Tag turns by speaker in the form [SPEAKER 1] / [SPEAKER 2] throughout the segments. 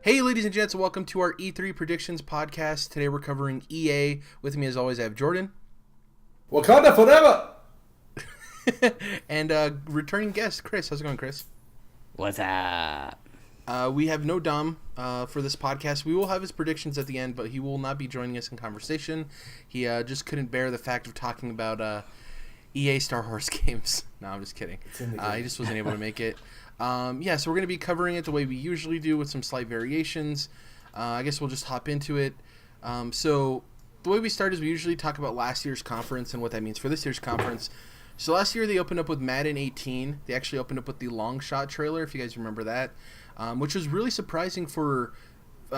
[SPEAKER 1] Hey, ladies and gents, welcome to our E3 Predictions podcast. Today we're covering EA. With me, as always, I have Jordan.
[SPEAKER 2] Wakanda forever!
[SPEAKER 1] And returning guest, Chris. How's it going, Chris?
[SPEAKER 3] What's up?
[SPEAKER 1] We have no Dom for this podcast. We will have his predictions at the end, but he will not be joining us in conversation. He just couldn't bear the fact of talking about EA Star Wars games. No, I'm just kidding. He just wasn't able to make it. So we're going to be covering it the way we usually do with some slight variations. I guess we'll just hop into it. So the way we start is we usually talk about last year's conference and what that means for this year's conference. So last year they opened up with Madden 18. They actually opened up with the long shot trailer, if you guys remember that, which was really surprising for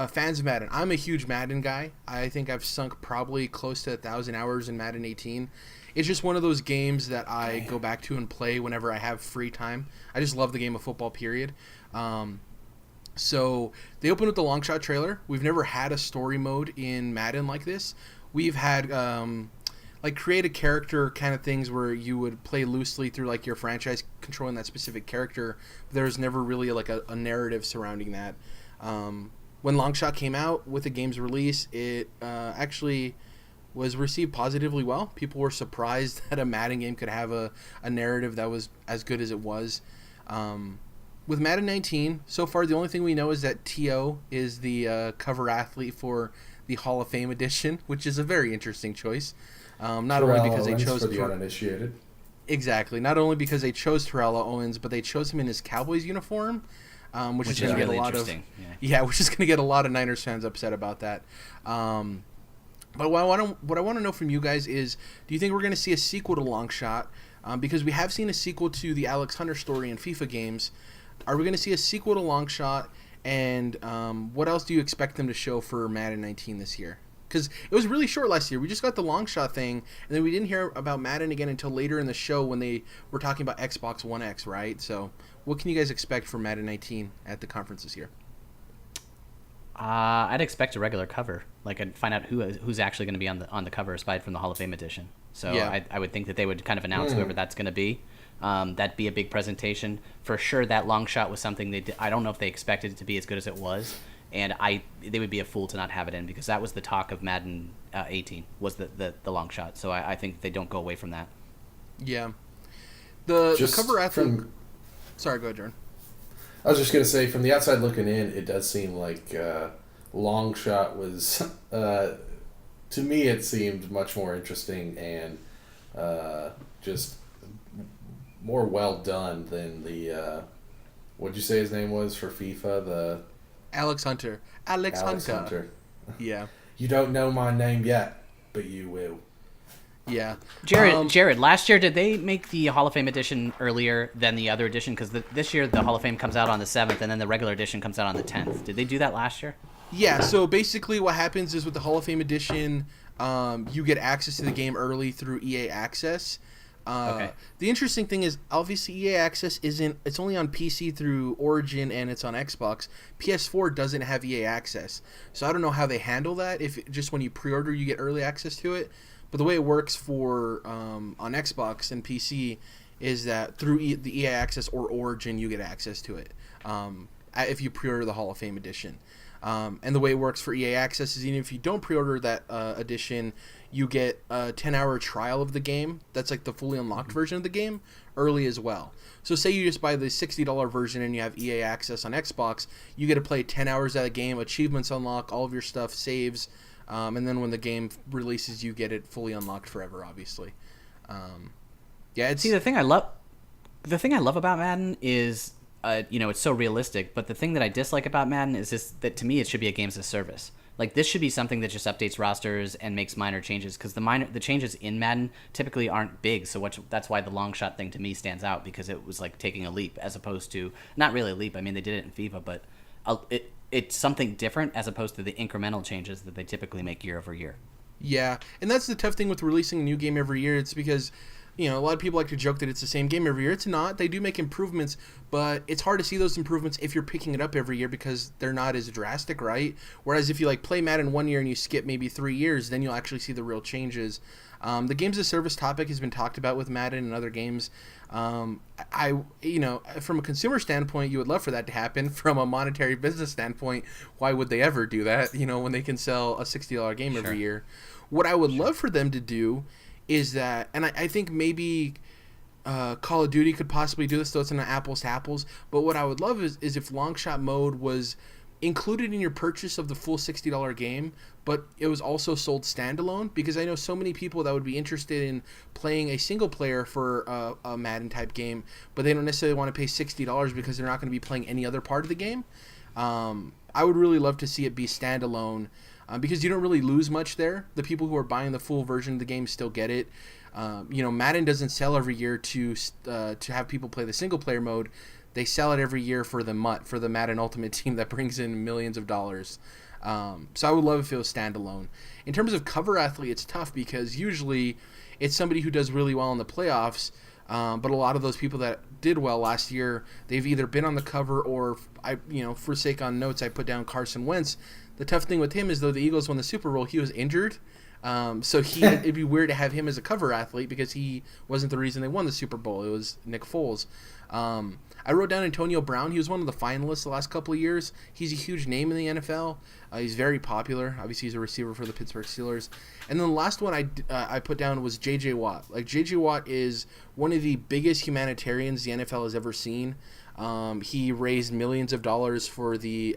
[SPEAKER 1] fans of Madden. I'm a huge Madden guy. I think I've sunk probably close to 1,000 hours in Madden 18. It's just one of those games that I go back to and play whenever I have free time. I just love the game of football, period. So they opened with the long shot trailer. We've never had a story mode in Madden like this. We've had create a character kind of things where you would play loosely through like your franchise controlling that specific character. There's never really like a narrative surrounding that. When Longshot came out with the game's release, it actually was received positively well. People were surprised that a Madden game could have a narrative that was as good as it was. With Madden 19, so far the only thing we know is that T.O. is the cover athlete for the Hall of Fame edition, which is a very interesting choice. Not only because they chose
[SPEAKER 2] for the uninitiated.
[SPEAKER 1] Exactly. Not only because they chose Terrell Owens, but they chose him in his Cowboys uniform, which is going to get
[SPEAKER 3] really
[SPEAKER 1] a lot of which is going to get a lot of Niners fans upset about that. But what I want to know from you guys is, do you think we're going to see a sequel to Longshot? Because we have seen a sequel to the Alex Hunter story in FIFA games. Are we going to see a sequel to Longshot? And what else do you expect them to show for Madden 19 this year? Because it was really short last year. We just got the Longshot thing, and then we didn't hear about Madden again until later in the show when they were talking about Xbox One X, right? So what can you guys expect from Madden 19 at the conference this year?
[SPEAKER 3] I'd expect a regular cover. Like, I'd find out who's actually going to be on the cover aside from the Hall of Fame edition. So yeah. I would think that they would kind of announce whoever that's going to be. That'd be a big presentation. For sure, that long shot was something they did. I don't know if they expected it to be as good as it was. And they would be a fool to not have it in, because that was the talk of Madden 18, was the long shot. So I think they don't go away from that.
[SPEAKER 1] Yeah. The cover athlete... Sorry, go ahead, Jordan.
[SPEAKER 2] I was just going to say, from the outside looking in, it does seem like Longshot was, to me, it seemed much more interesting and just more well done than the, what'd you say his name was for FIFA?
[SPEAKER 1] Alex Hunter. Alex Hunter. Yeah.
[SPEAKER 2] You don't know my name yet, but you will.
[SPEAKER 1] Yeah.
[SPEAKER 3] Jared, last year, did they make the Hall of Fame edition earlier than the other edition? Because this year, the Hall of Fame comes out on the 7th, and then the regular edition comes out on the 10th. Did they do that last year?
[SPEAKER 1] Yeah, so basically what happens is with the Hall of Fame edition, you get access to the game early through EA Access.
[SPEAKER 3] Okay.
[SPEAKER 1] The interesting thing is, obviously, EA Access it's only on PC through Origin, and it's on Xbox. PS4 doesn't have EA Access. So I don't know how they handle that, if just when you pre-order, you get early access to it. But the way it works for on Xbox and PC is that through the EA Access or Origin, you get access to it if you pre-order the Hall of Fame edition. And the way it works for EA Access is even if you don't pre-order that edition, you get a 10-hour trial of the game. That's like the fully unlocked version of the game early as well. So say you just buy the $60 version and you have EA Access on Xbox, you get to play 10 hours of the game, achievements unlock, all of your stuff saves. And then when the game releases, you get it fully unlocked forever, obviously.
[SPEAKER 3] See, the thing I love about Madden is, it's so realistic. But the thing that I dislike about Madden is that to me it should be a games as a service. Like, this should be something that just updates rosters and makes minor changes, because the changes in Madden typically aren't big. So that's why the long shot thing to me stands out, because it was like taking a leap as opposed to not really a leap. I mean, they did it in FIFA, but it's something different as opposed to the incremental changes that they typically make year over year.
[SPEAKER 1] Yeah, and that's the tough thing with releasing a new game every year. It's because a lot of people like to joke that it's the same game every year. It's not. They do make improvements, but it's hard to see those improvements if you're picking it up every year because they're not as drastic, right? Whereas if you like play Madden 1 year and you skip maybe 3 years, then you'll actually see the real changes. The games of service topic has been talked about with Madden and other games. From a consumer standpoint, you would love for that to happen. From a monetary business standpoint, why would they ever do that? When they can sell a $60 game every year. What I would love for them to do is that, and I think maybe Call of Duty could possibly do this, though it's not apples to apples, but what I would love is if long shot mode was included in your purchase of the full $60 game, but it was also sold standalone, because I know so many people that would be interested in playing a single player for a Madden type game, but they don't necessarily want to pay $60 because they're not going to be playing any other part of the game. I would really love to see it be standalone, because you don't really lose much there. The people who are buying the full version of the game still get it. Madden doesn't sell every year to have people play the single player mode. They sell it every year for the MUT, for the Madden Ultimate Team that brings in millions of dollars. So I would love if it was standalone. In terms of cover athlete, it's tough because usually it's somebody who does really well in the playoffs. But a lot of those people that did well last year, they've either been on the cover or, for sake on notes, I put down Carson Wentz. The tough thing with him is, though the Eagles won the Super Bowl, he was injured. So it'd be weird to have him as a cover athlete because he wasn't the reason they won the Super Bowl. It was Nick Foles. I wrote down Antonio Brown. He was one of the finalists the last couple of years. He's a huge name in the NFL. He's very popular. Obviously, he's a receiver for the Pittsburgh Steelers. And then the last one I put down was J.J. Watt. Like, J.J. Watt is one of the biggest humanitarians the NFL has ever seen. He raised millions of dollars for the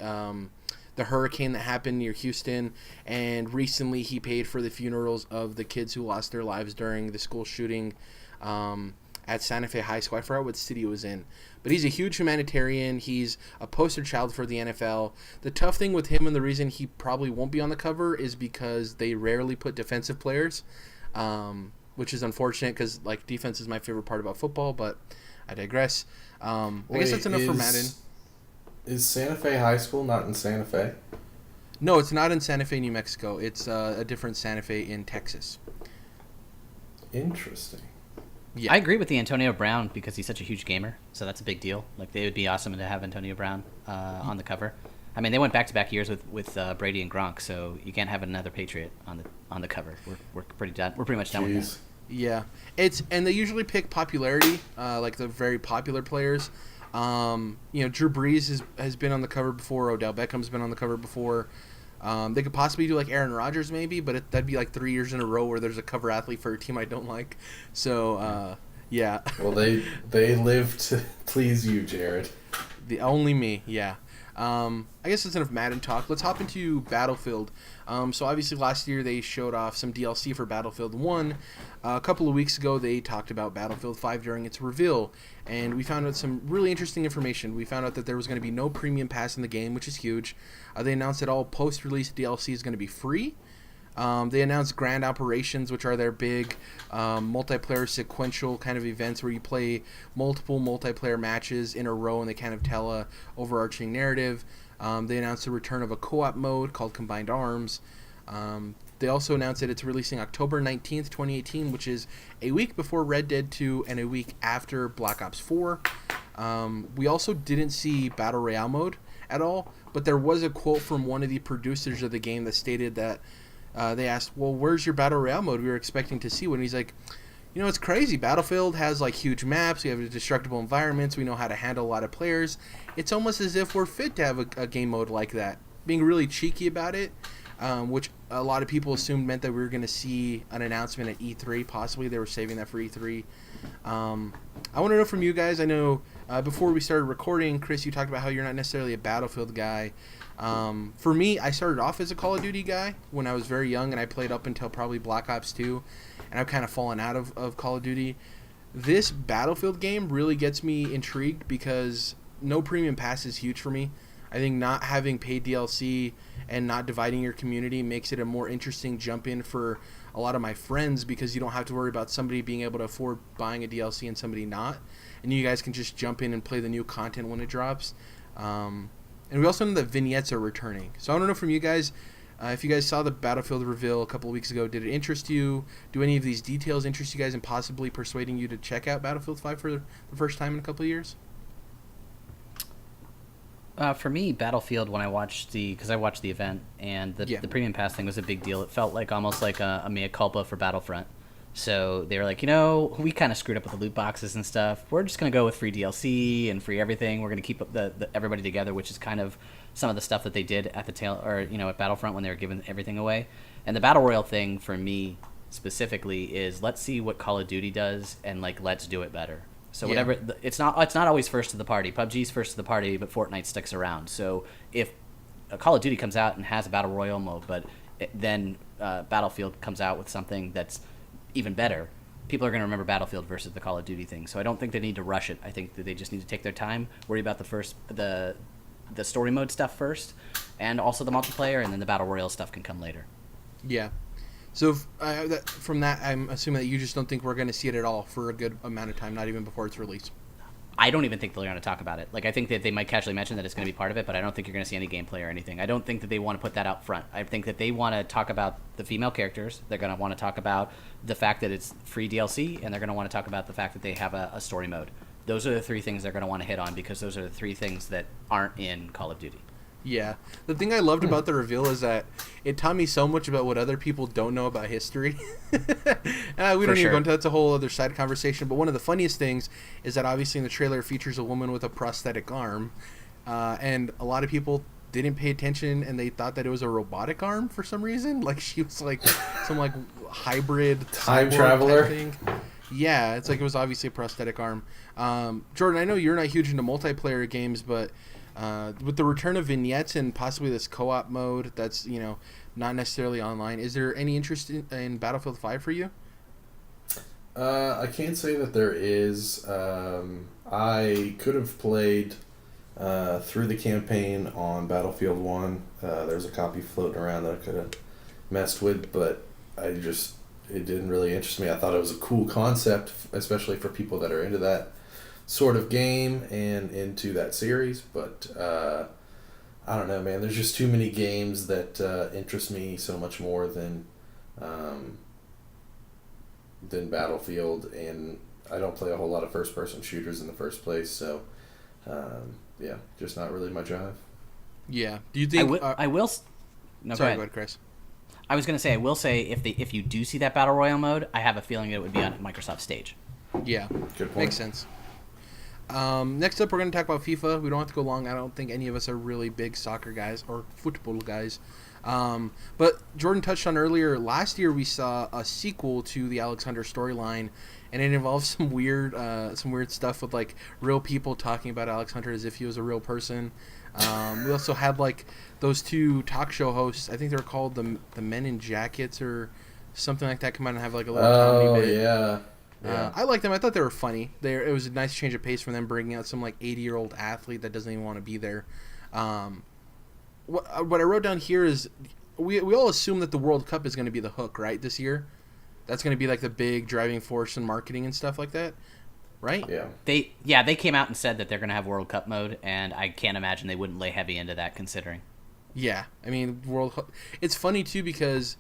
[SPEAKER 1] hurricane that happened near Houston, and recently he paid for the funerals of the kids who lost their lives during the school shooting at Santa Fe High School. I forgot what city it was in. But he's a huge humanitarian. He's a poster child for the NFL. The tough thing with him, and the reason he probably won't be on the cover, is because they rarely put defensive players, which is unfortunate because defense is my favorite part about football, but I digress. I guess that's enough for Madden.
[SPEAKER 2] Is Santa Fe High School not in Santa Fe?
[SPEAKER 1] No, it's not in Santa Fe, New Mexico. It's a different Santa Fe in Texas.
[SPEAKER 2] Interesting.
[SPEAKER 3] Yeah. I agree with the Antonio Brown because he's such a huge gamer, so that's a big deal. Like, it would be awesome to have Antonio Brown on the cover. I mean, they went back-to-back years with Brady and Gronk, so you can't have another Patriot on the cover. We're pretty done. We're pretty much done with that.
[SPEAKER 1] Yeah, and they usually pick popularity, like the very popular players. Drew Brees has been on the cover before. Odell Beckham's been on the cover before. They could possibly do like Aaron Rodgers maybe, but that'd be like 3 years in a row where there's a cover athlete for a team I don't like. So, yeah.
[SPEAKER 2] Well, they live to please you, Jared.
[SPEAKER 1] Only me, yeah. I guess that's enough Madden talk. Let's hop into Battlefield. So obviously last year they showed off some DLC for Battlefield 1. A couple of weeks ago they talked about Battlefield 5 during its reveal, and we found out some really interesting information. We found out that there was going to be no premium pass in the game, which is huge. They announced that all post-release DLC is going to be free. They announced Grand Operations, which are their big multiplayer sequential kind of events where you play multiple multiplayer matches in a row and they kind of tell a overarching narrative. They announced the return of a co-op mode called Combined Arms. They also announced that it's releasing October 19th, 2018, which is a week before Red Dead 2 and a week after Black Ops 4. We also didn't see Battle Royale mode at all, but there was a quote from one of the producers of the game that stated that they asked, well, where's your Battle Royale mode? We were expecting to see one. He's like, it's crazy. Battlefield has like huge maps. We have destructible environments. We know how to handle a lot of players. It's almost as if we're fit to have a game mode like that. Being really cheeky about it, which a lot of people assumed meant that we were going to see an announcement at E3. Possibly they were saving that for E3. I want to know from you guys. I know before we started recording, Chris, you talked about how you're not necessarily a Battlefield guy. For me, I started off as a Call of Duty guy when I was very young, and I played up until probably Black Ops 2, and I've kind of fallen out of Call of Duty. This Battlefield game really gets me intrigued because no premium pass is huge for me. I think not having paid DLC and not dividing your community makes it a more interesting jump in for a lot of my friends because you don't have to worry about somebody being able to afford buying a DLC and somebody not. And you guys can just jump in and play the new content when it drops. And we also know that vignettes are returning. So I don't know from you guys, If you guys saw the Battlefield reveal a couple of weeks ago, did it interest you? Do any of these details interest you guys in possibly persuading you to check out Battlefield 5 for the first time in a couple of years?
[SPEAKER 3] For me, Battlefield, when I watched because I watched the event, and the premium pass thing was a big deal. It felt like almost like a mea culpa for Battlefront. So they were like, we kind of screwed up with the loot boxes and stuff. We're just going to go with free DLC and free everything. We're going to keep up the everybody together, which is kind of some of the stuff that they did at at Battlefront when they were giving everything away. And the Battle Royale thing for me specifically is let's see what Call of Duty does and let's do it better. So whatever, it's not always first to the party. PUBG's first to the party, but Fortnite sticks around. So if a Call of Duty comes out and has a Battle Royale mode, but then Battlefield comes out with something that's even better, people are going to remember Battlefield versus the Call of Duty thing. So I don't think they need to rush it. I think that they just need to take their time, worry about the story mode stuff first, and also the multiplayer, and then the Battle Royale stuff can come later.
[SPEAKER 1] Yeah. So from that, I'm assuming that you just don't think we're going to see it at all for a good amount of time, not even before its release.
[SPEAKER 3] I don't even think they're going to talk about it. I think that they might casually mention that it's going to be part of it, but I don't think you're going to see any gameplay or anything. I don't think that they want to put that out front. I think that they want to talk about the female characters. They're going to want to talk about the fact that it's free DLC, and they're going to want to talk about the fact that they have a story mode. Those are the three things they're going to want to hit on, because those are the three things that aren't in Call of Duty.
[SPEAKER 1] Yeah. The thing I loved about the reveal is that it taught me so much about what other people don't know about history. We don't even go into that's a whole other side conversation. But one of the funniest things is that obviously in the trailer it features a woman with a prosthetic arm. And a lot of people didn't pay attention, and they thought that it was a robotic arm for some reason. She was some hybrid
[SPEAKER 2] time traveler
[SPEAKER 1] thing. Yeah, it's it was obviously a prosthetic arm. Jordan, I know you're not huge into multiplayer games, but with the return of vignettes and possibly this co-op mode that's not necessarily online, is there any interest in Battlefield 5 for you?
[SPEAKER 2] I can't say that there is. I could have played through the campaign on Battlefield 1. There's a copy floating around that I could have messed with, but it didn't really interest me. I thought it was a cool concept, especially for people that are into that sort of game and into that series, but I don't know, man. There's just too many games that interest me so much more than Battlefield, and I don't play a whole lot of first-person shooters in the first place, so just not really my drive.
[SPEAKER 1] Yeah. Do you think
[SPEAKER 3] I will? No,
[SPEAKER 1] sorry, go ahead, Chris.
[SPEAKER 3] I was going to say, I will say, if you do see that Battle Royale mode, I have a feeling it would be on Microsoft stage.
[SPEAKER 1] Yeah.
[SPEAKER 2] Good point.
[SPEAKER 1] Makes sense. Next up, we're going to talk about FIFA. We don't have to go long. I don't think any of us are really big soccer guys or football guys. But Jordan touched on earlier, last year we saw a sequel to the Alex Hunter storyline, and it involves some weird stuff with real people talking about Alex Hunter as if he was a real person. We also had those two talk show hosts. I think they're called the Men in Jackets or something like that. Come out and have a little comedy bit.
[SPEAKER 2] Yeah.
[SPEAKER 1] I liked them. I thought they were funny. It was a nice change of pace from them bringing out some 80-year-old athlete that doesn't even want to be there. What I wrote down here is we all assume that the World Cup is going to be the hook, right, this year? That's going to be the big driving force in marketing and stuff like that, right?
[SPEAKER 2] Yeah.
[SPEAKER 3] They came out and said that they're going to have World Cup mode, and I can't imagine they wouldn't lay heavy into that considering. Yeah.
[SPEAKER 1] I mean, it's funny, too, because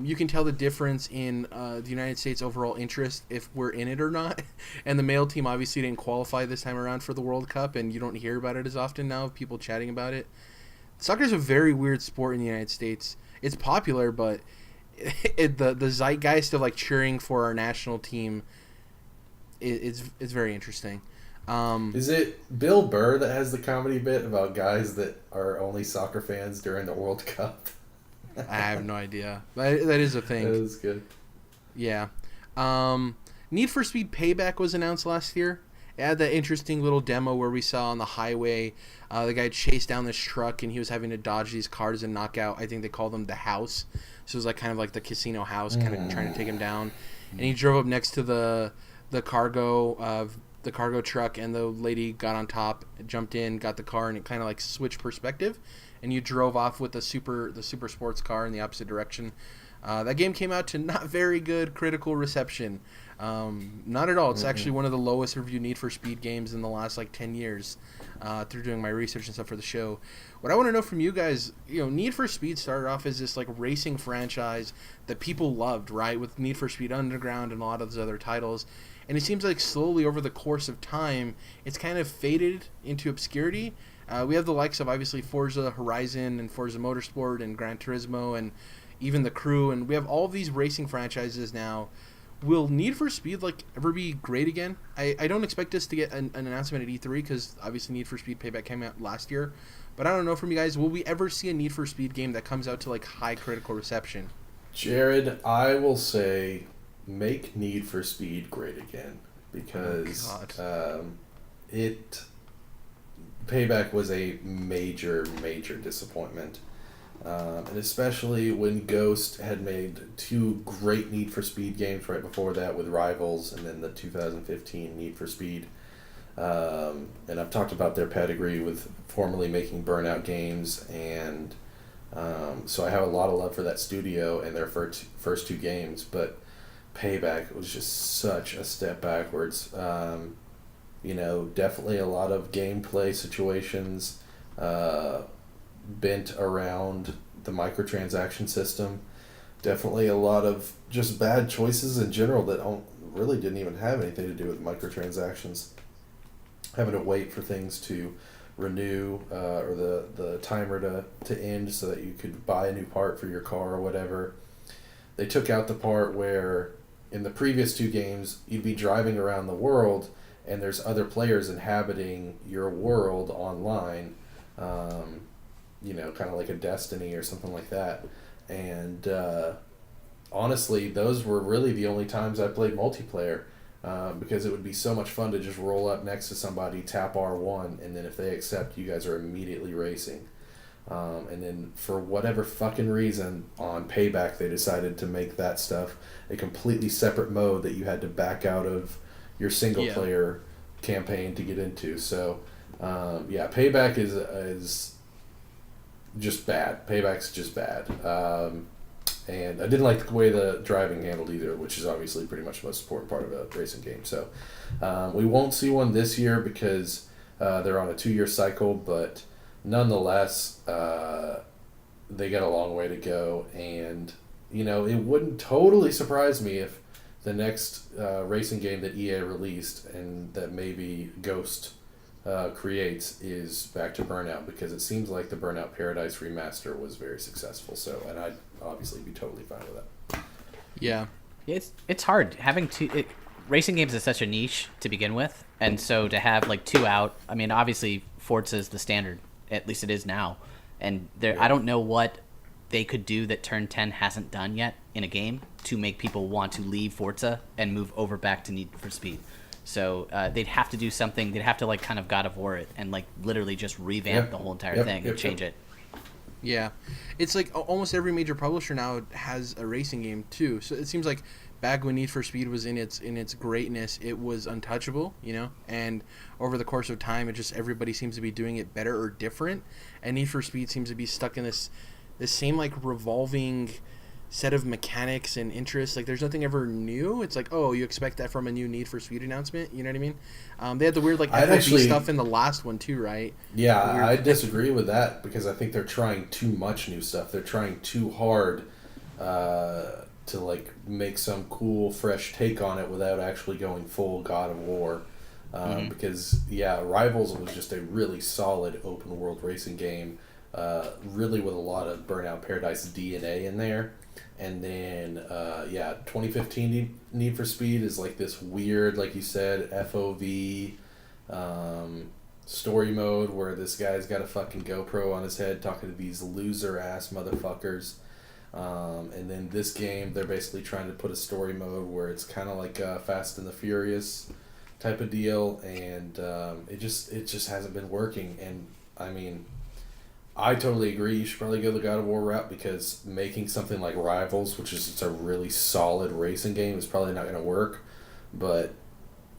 [SPEAKER 1] you can tell the difference in the United States' overall interest if we're in it or not. And the male team obviously didn't qualify this time around for the World Cup, and you don't hear about it as often now, people chatting about it. Soccer is a very weird sport in the United States. It's popular, but the zeitgeist of cheering for our national team it's very interesting.
[SPEAKER 2] Is it Bill Burr that has the comedy bit about guys that are only soccer fans during the World Cup?
[SPEAKER 1] I have no idea. That is a thing.
[SPEAKER 2] That is good.
[SPEAKER 1] Yeah. Need for Speed Payback was announced last year. It had that interesting little demo where we saw on the highway the guy chased down this truck and he was having to dodge these cars and knock out, I think they call them the house. So it was kind of the casino house, kind of trying to take him down. And he drove up next to the cargo truck, and the lady got on top, jumped in, got the car, and it kind of switched perspective. And you drove off with the super sports car in the opposite direction. That game came out to not very good critical reception. Not at all. It's actually one of the lowest reviewed Need for Speed games in the last 10 years. Through doing my research and stuff for the show, what I want to know from you guys, Need for Speed started off as this racing franchise that people loved, right? With Need for Speed Underground and a lot of those other titles, and it seems like slowly over the course of time, it's kind of faded into obscurity. We have the likes of obviously Forza Horizon and Forza Motorsport and Gran Turismo and even The Crew, and we have all of these racing franchises now. Will Need for Speed ever be great again? I don't expect us to get an announcement at E3 because obviously Need for Speed Payback came out last year. But I don't know from you guys, will we ever see a Need for Speed game that comes out to high critical reception?
[SPEAKER 2] Jared, I will say make Need for Speed great again because Payback was a major disappointment. And especially when Ghost had made 2 great Need for Speed games right before that with Rivals and then the 2015 Need for Speed. And I've talked about their pedigree with formerly making Burnout games, and so I have a lot of love for that studio and their first 2 games, but Payback was just such a step backwards. Definitely a lot of gameplay situations bent around the microtransaction system. Definitely a lot of just bad choices in general that really didn't even have anything to do with microtransactions. Having to wait for things to renew or the timer to end so that you could buy a new part for your car or whatever. They took out the part where in the previous 2 games you'd be driving around the world and there's other players inhabiting your world online. Kind of like a Destiny or something like that. And honestly, those were really the only times I played multiplayer because it would be so much fun to just roll up next to somebody, tap R1, and then if they accept, you guys are immediately racing. And then for whatever fucking reason, on Payback, they decided to make that stuff a completely separate mode that you had to back out of your single-player campaign to get into. So, Payback is just bad. Payback's just bad. And I didn't like the way the driving handled either, which is obviously pretty much the most important part of a racing game. So we won't see one this year because they're on a 2-year cycle, but nonetheless, they got a long way to go. And, it wouldn't totally surprise me if the next racing game that EA released and that maybe Ghost creates is back to Burnout, because it seems like the Burnout Paradise remaster was very successful. So, and I'd obviously be totally fine with that.
[SPEAKER 3] Yeah, it's hard having racing games is such a niche to begin with, and so to have 2 out. I mean, obviously Forza is the standard, at least it is now, and I don't know what they could do that Turn 10 hasn't done yet in a game to make people want to leave Forza and move over back to Need for Speed. So they'd have to do something. They'd have to kind of God of War it and literally just revamp the whole entire thing and change it.
[SPEAKER 1] Yeah, it's almost every major publisher now has a racing game too. So it seems like back when Need for Speed was in its greatness, it was untouchable, And over the course of time, everybody seems to be doing it better or different. And Need for Speed seems to be stuck in this same revolving set of mechanics and interests. There's nothing ever new. It's you expect that from a new Need for Speed announcement. You know what I mean? They had the weird FOV stuff in the last one too, right?
[SPEAKER 2] Yeah, I disagree with that because I think they're trying too much new stuff. They're trying too hard to make some cool, fresh take on it without actually going full God of War. Because Rivals was just a really solid open world racing game, really with a lot of Burnout Paradise DNA in there. And then 2015 Need for Speed is this weird, like you said, FOV story mode where this guy's got a fucking GoPro on his head talking to these loser ass motherfuckers. And then this game, they're basically trying to put a story mode where it's kind of like Fast and the Furious type of deal, and it just hasn't been working. And I mean, I totally agree. You should probably go the God of War route because making something like Rivals, which is just a really solid racing game, is probably not going to work. But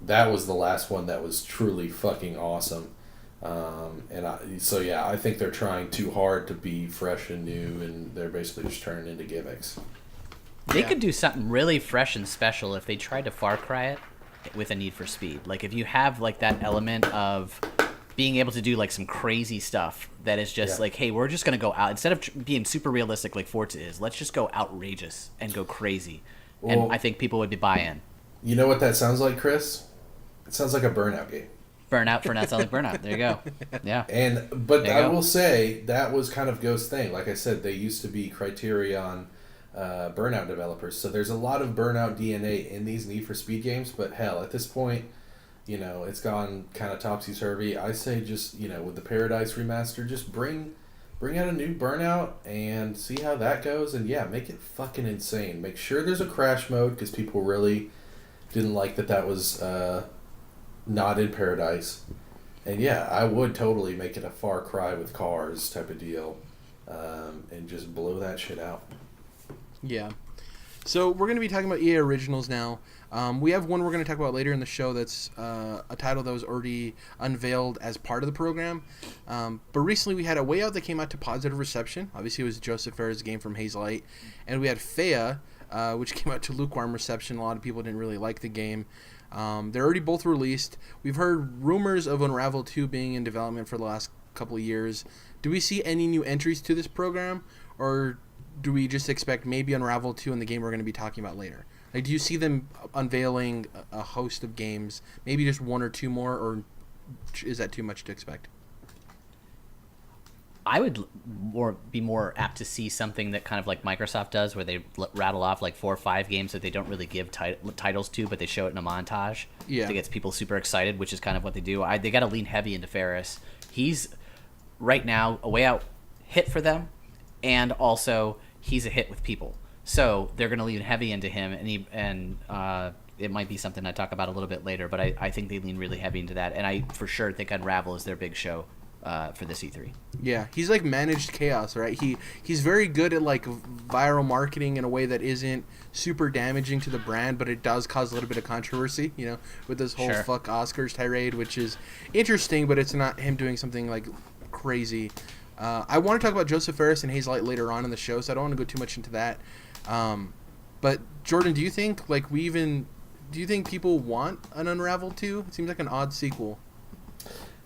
[SPEAKER 2] that was the last one that was truly fucking awesome. I think they're trying too hard to be fresh and new, and they're basically just turning into gimmicks.
[SPEAKER 3] They
[SPEAKER 1] Yeah.
[SPEAKER 3] could do something really fresh and special if they tried to Far Cry it with a Need for Speed. Like if you have like that element of being able to do like some crazy stuff that is just
[SPEAKER 2] Yeah.
[SPEAKER 3] like, hey, we're just gonna go out instead of being super realistic like Forza is. Let's just go outrageous and go crazy,
[SPEAKER 2] Well-
[SPEAKER 3] and I think people would be buy in.
[SPEAKER 2] You know what that sounds like, Chris? It sounds like a Burnout game.
[SPEAKER 3] Burnout for not selling Burnout. There you go. Yeah.
[SPEAKER 2] But
[SPEAKER 3] There you
[SPEAKER 2] I
[SPEAKER 3] go.
[SPEAKER 2] will say that was kind of Ghost's thing. Like I said, they used to be Criterion Burnout developers, so there's a lot of Burnout DNA in these Need for Speed games. But hell, at this point, it's gone kind of topsy turvy. I say just with the Paradise remaster, just bring out a new Burnout and see how that goes. And yeah, make it fucking insane. Make sure there's a crash mode because people really didn't like that was not in Paradise. And yeah, I would totally make it a Far Cry with cars type of deal, and just blow that shit out.
[SPEAKER 1] Yeah. So we're going to be talking about EA Originals now. We have one we're going to talk about later in the show that's a title that was already unveiled as part of the program. But recently we had A Way Out that came out to positive reception. Obviously it was Joseph Fares' game from Hazelight. And we had Fea, which came out to lukewarm reception. A lot of people didn't really like the game. They're already both released. We've heard rumors of Unravel 2 being in development for the last couple of years. Do we see any new entries to this program? Or do we just expect maybe Unravel 2 in the game we're going to be talking about later? Like, do you see them unveiling a host of games, maybe just one or two more, or is that too much to expect?
[SPEAKER 3] I would be more apt to see something that kind of like Microsoft does, where they rattle off like 4 or 5 games that they don't really give titles to, but they show it in a montage.
[SPEAKER 1] Yeah.
[SPEAKER 3] That gets people super excited, which is kind of what they do. They got to lean heavy into Ferris. He's right now A Way Out hit for them, and also he's a hit with people. So they're going to lean heavy into him, and it might be something I talk about a little bit later, but I think they lean really heavy into that, and I for sure think Unravel is their big show for this E3.
[SPEAKER 1] Yeah, he's like managed chaos, right? He's very good at like viral marketing in a way that isn't super damaging to the brand, but it does cause a little bit of controversy, with this whole
[SPEAKER 3] Sure.
[SPEAKER 1] fuck Oscars tirade, which is interesting, but it's not him doing something like crazy. I want to talk about Joseph Fares and Hazelight later on in the show, so I don't want to go too much into that. But Jordan, do you think people want an Unravel 2? It seems like an odd sequel.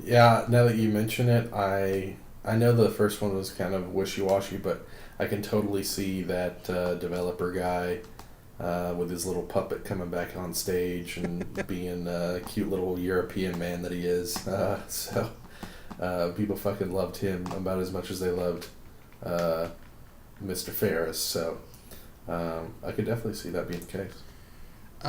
[SPEAKER 2] Yeah, now that you mention it, I know the first one was kind of wishy-washy, but I can totally see that developer guy with his little puppet coming back on stage and being a cute little European man that he is. So people fucking loved him about as much as they loved Mr. Ferris. So I could definitely see that being the case.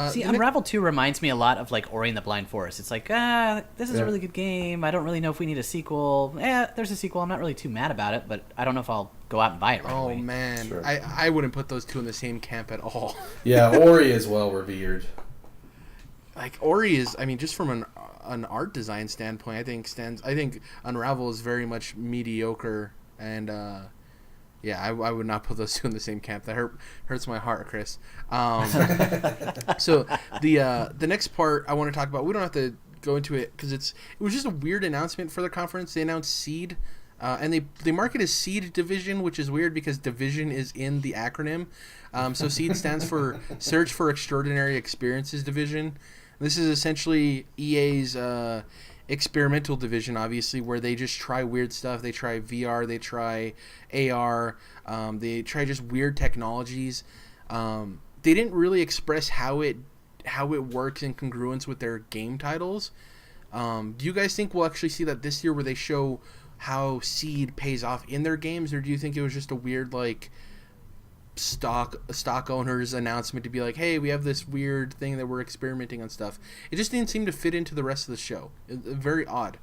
[SPEAKER 3] See, Unravel 2 reminds me a lot of like Ori and the Blind Forest. It's like, this is
[SPEAKER 2] Yeah.
[SPEAKER 3] a really good game. I don't really know if we need a sequel. There's a sequel. I'm not really too mad about it, but I don't know if I'll go out and buy it right
[SPEAKER 1] Oh
[SPEAKER 3] away.
[SPEAKER 1] man,
[SPEAKER 2] Sure.
[SPEAKER 1] I wouldn't put those two in the same camp at all.
[SPEAKER 2] Yeah, Ori is well revered.
[SPEAKER 1] Like Ori is, I mean, just from an art design standpoint, I think Unravel is very much mediocre, and yeah, I would not put those two in the same camp. That hurts my heart, Chris. So the next part I want to talk about, we don't have to go into it because it was just a weird announcement for the conference. They announced Seed. And they mark it as Seed Division, which is weird because division is in the acronym. So Seed stands for Search for Extraordinary Experiences Division. This is essentially EA's experimental division, obviously, where they just try weird stuff. They try VR, they try AR, they try just weird technologies. They didn't really express how it works in congruence with their game titles. Do you guys think we'll actually see that this year, where they show how Seed pays off in their games, or do you think it was just a weird like stock owners announcement to be like, hey, we have this weird thing that we're experimenting on stuff? It just didn't seem to fit into the rest of the show. Very odd.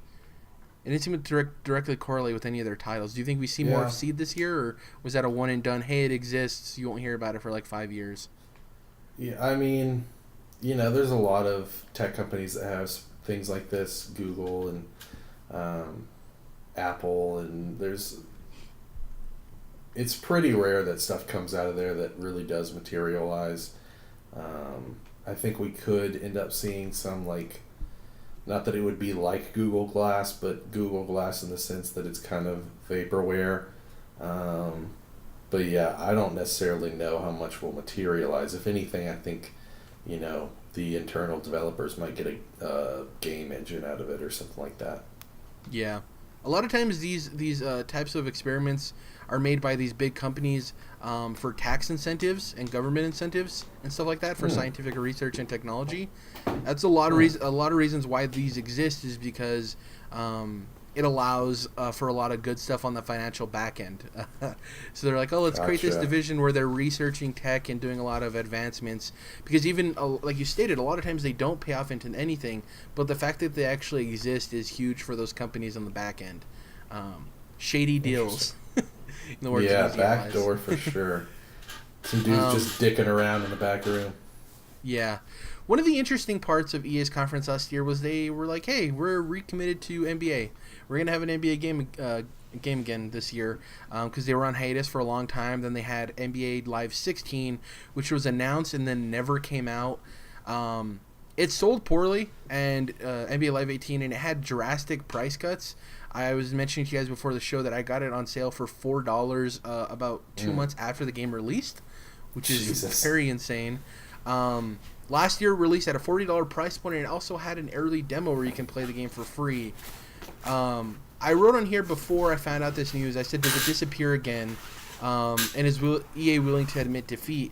[SPEAKER 1] It didn't seem to directly correlate with any of their titles. Do you think we see more
[SPEAKER 2] Yeah.
[SPEAKER 1] of Seed this year, or was that a one and done, hey, it exists, you won't hear about it for like 5 years?
[SPEAKER 2] Yeah, I mean, there's a lot of tech companies that have things like this, Google and Apple, and it's pretty rare that stuff comes out of there that really does materialize. I think we could end up seeing some, like, not that it would be like Google Glass, but Google Glass in the sense that it's kind of vaporware. But yeah, I don't necessarily know how much will materialize. If anything, I think, the internal developers might get a game engine out of it or something like that.
[SPEAKER 1] Yeah, a lot of times these types of experiments are made by these big companies for tax incentives and government incentives and stuff like that for scientific research and technology. That's a lot of reasons why these exist is because it allows for a lot of good stuff on the financial back end. So they're like, oh, let's create this division where they're researching tech and doing a lot of advancements. Because even, like you stated, a lot of times they don't pay off into anything, but the fact that they actually exist is huge for those companies on the back end. Shady deals.
[SPEAKER 2] Backdoor for sure. Some dudes just dicking around in the back room.
[SPEAKER 1] Yeah. One of the interesting parts of EA's conference last year was they were like, hey, we're recommitted to NBA. We're going to have an NBA game again this year because they were on hiatus for a long time. Then they had NBA Live 16, which was announced and then never came out. It sold poorly, and NBA Live 18, and it had drastic price cuts. I was mentioning to you guys before the show that I got it on sale for $4 about 2 months after the game released, which is very insane. Last year released at a $40 price point, and it also had an early demo where you can play the game for free. I wrote on here before I found out this news, I said, does it disappear again? And is EA willing to admit defeat?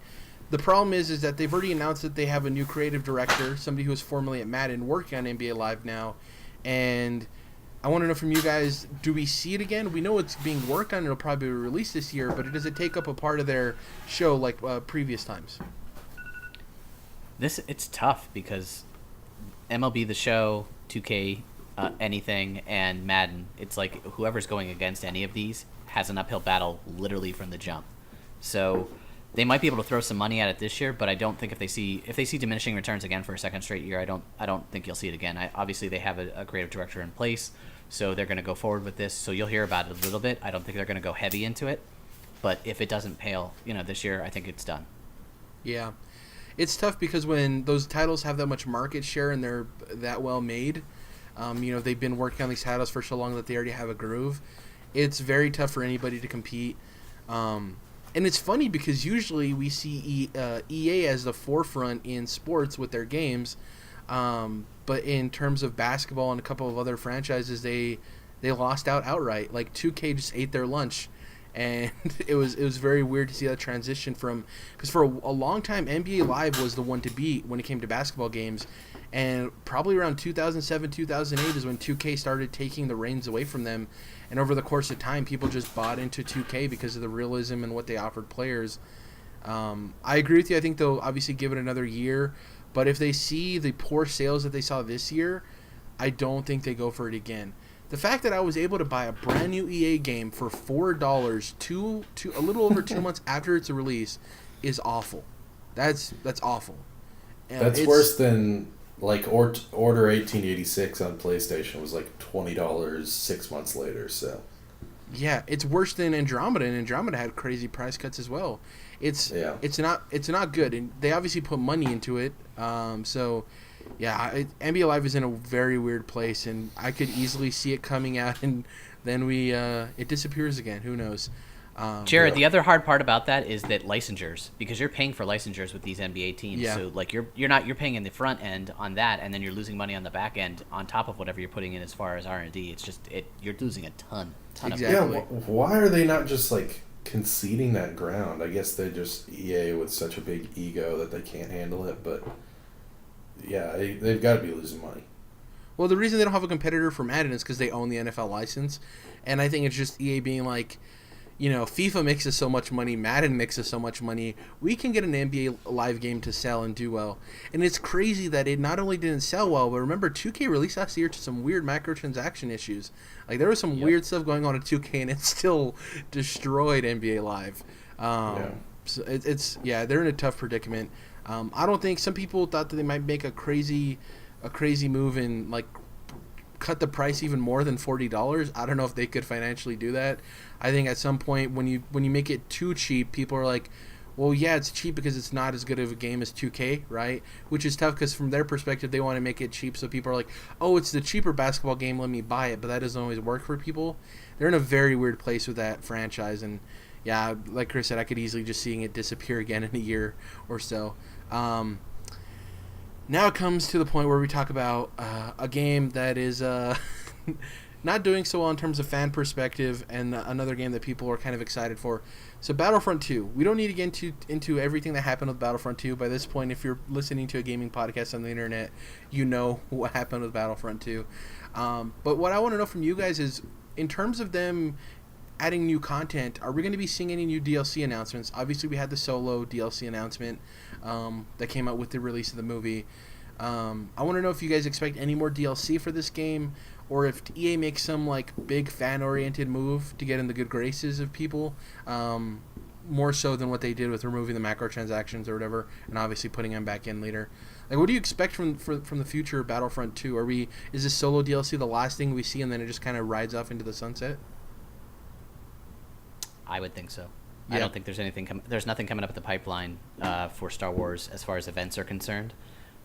[SPEAKER 1] The problem is that they've already announced that they have a new creative director, somebody who was formerly at Madden, working on NBA Live now. And I want to know from you guys, do we see it again? We know it's being worked on. It'll probably be released this year, but does it take up a part of their show like previous times?
[SPEAKER 3] It's tough because MLB The Show, 2K, anything, and Madden, it's like whoever's going against any of these has an uphill battle literally from the jump. So they might be able to throw some money at it this year, but I don't think if they see diminishing returns again for a second straight year, I don't think you'll see it again. Obviously they have a creative director in place, so they're going to go forward with this. So you'll hear about it a little bit. I don't think they're going to go heavy into it, but if it doesn't pale, this year, I think it's done.
[SPEAKER 1] Yeah. It's tough because when those titles have that much market share and they're that well made, they've been working on these titles for so long that they already have a groove. It's very tough for anybody to compete. And it's funny because usually we see EA as the forefront in sports with their games, but in terms of basketball and a couple of other franchises, they lost out outright. Like 2K just ate their lunch. And it was very weird to see that transition because for a long time NBA Live was the one to beat when it came to basketball games, and probably around 2007 2008 is when 2K started taking the reins away from them, and over the course of time people just bought into 2K because of the realism and what they offered players. I agree with you. I think they'll obviously give it another year, but if they see the poor sales that they saw this year, I don't think they go for it again. The fact that I was able to buy a brand new EA game for $4 a little over 2 months after its release is awful. That's awful.
[SPEAKER 2] That's worse than like Order 1886 on PlayStation was like $20 6 months later. So
[SPEAKER 1] yeah, it's worse than Andromeda, and Andromeda had crazy price cuts as well. It's not good, and they obviously put money into it. Yeah, NBA Live is in a very weird place, and I could easily see it coming out, and then it disappears again. Who knows?
[SPEAKER 3] Jared, the other hard part about that is that licensures, because you're paying for licensures with these NBA teams.
[SPEAKER 1] Yeah.
[SPEAKER 3] So like you're paying in the front end on that, and then you're losing money on the back end on top of whatever you're putting in as far as R&D. It's just you're losing a ton
[SPEAKER 1] exactly.
[SPEAKER 3] of money.
[SPEAKER 2] Yeah, why are they not just like conceding that ground? I guess they just EA with such a big ego that they can't handle it, but yeah, they've got to be losing money.
[SPEAKER 1] Well, the reason they don't have a competitor for Madden is because they own the NFL license, and I think it's just EA being like, FIFA makes us so much money, Madden makes us so much money, we can get an NBA Live game to sell and do well. And it's crazy that it not only didn't sell well, but remember 2K released last year to some weird microtransaction issues. Like there was some weird stuff going on at 2K, and it still destroyed NBA Live. So they're in a tough predicament. I don't think some people thought that they might make a crazy move and like cut the price even more than $40. I don't know if they could financially do that. I think at some point when you make it too cheap, people are like, well, yeah, it's cheap because it's not as good of a game as 2K, right? Which is tough because from their perspective, they want to make it cheap, so people are like, oh, it's the cheaper basketball game, let me buy it. But that doesn't always work for people. They're in a very weird place with that franchise, and yeah, like Chris said, I could easily just seeing it disappear again in a year or so. Now it comes to the point where we talk about a game that is not doing so well in terms of fan perspective, and another game that people are kind of excited for. So Battlefront 2. We don't need to get into everything that happened with Battlefront 2. By this point, if you're listening to a gaming podcast on the internet, you know what happened with Battlefront 2. But what I want to know from you guys is, in terms of them adding new content, are we going to be seeing any new DLC announcements? Obviously, we had the Solo DLC announcement that came out with the release of the movie. I want to know if you guys expect any more DLC for this game, or if EA makes some like big fan-oriented move to get in the good graces of people, more so than what they did with removing the macrotransactions or whatever, and obviously putting them back in later. Like, what do you expect from the future of Battlefront 2? Is this Solo DLC the last thing we see, and then it just kind of rides off into the sunset?
[SPEAKER 3] I would think so.
[SPEAKER 1] Yeah.
[SPEAKER 3] I don't think there's anything. There's nothing coming up at the pipeline for Star Wars as far as events are concerned.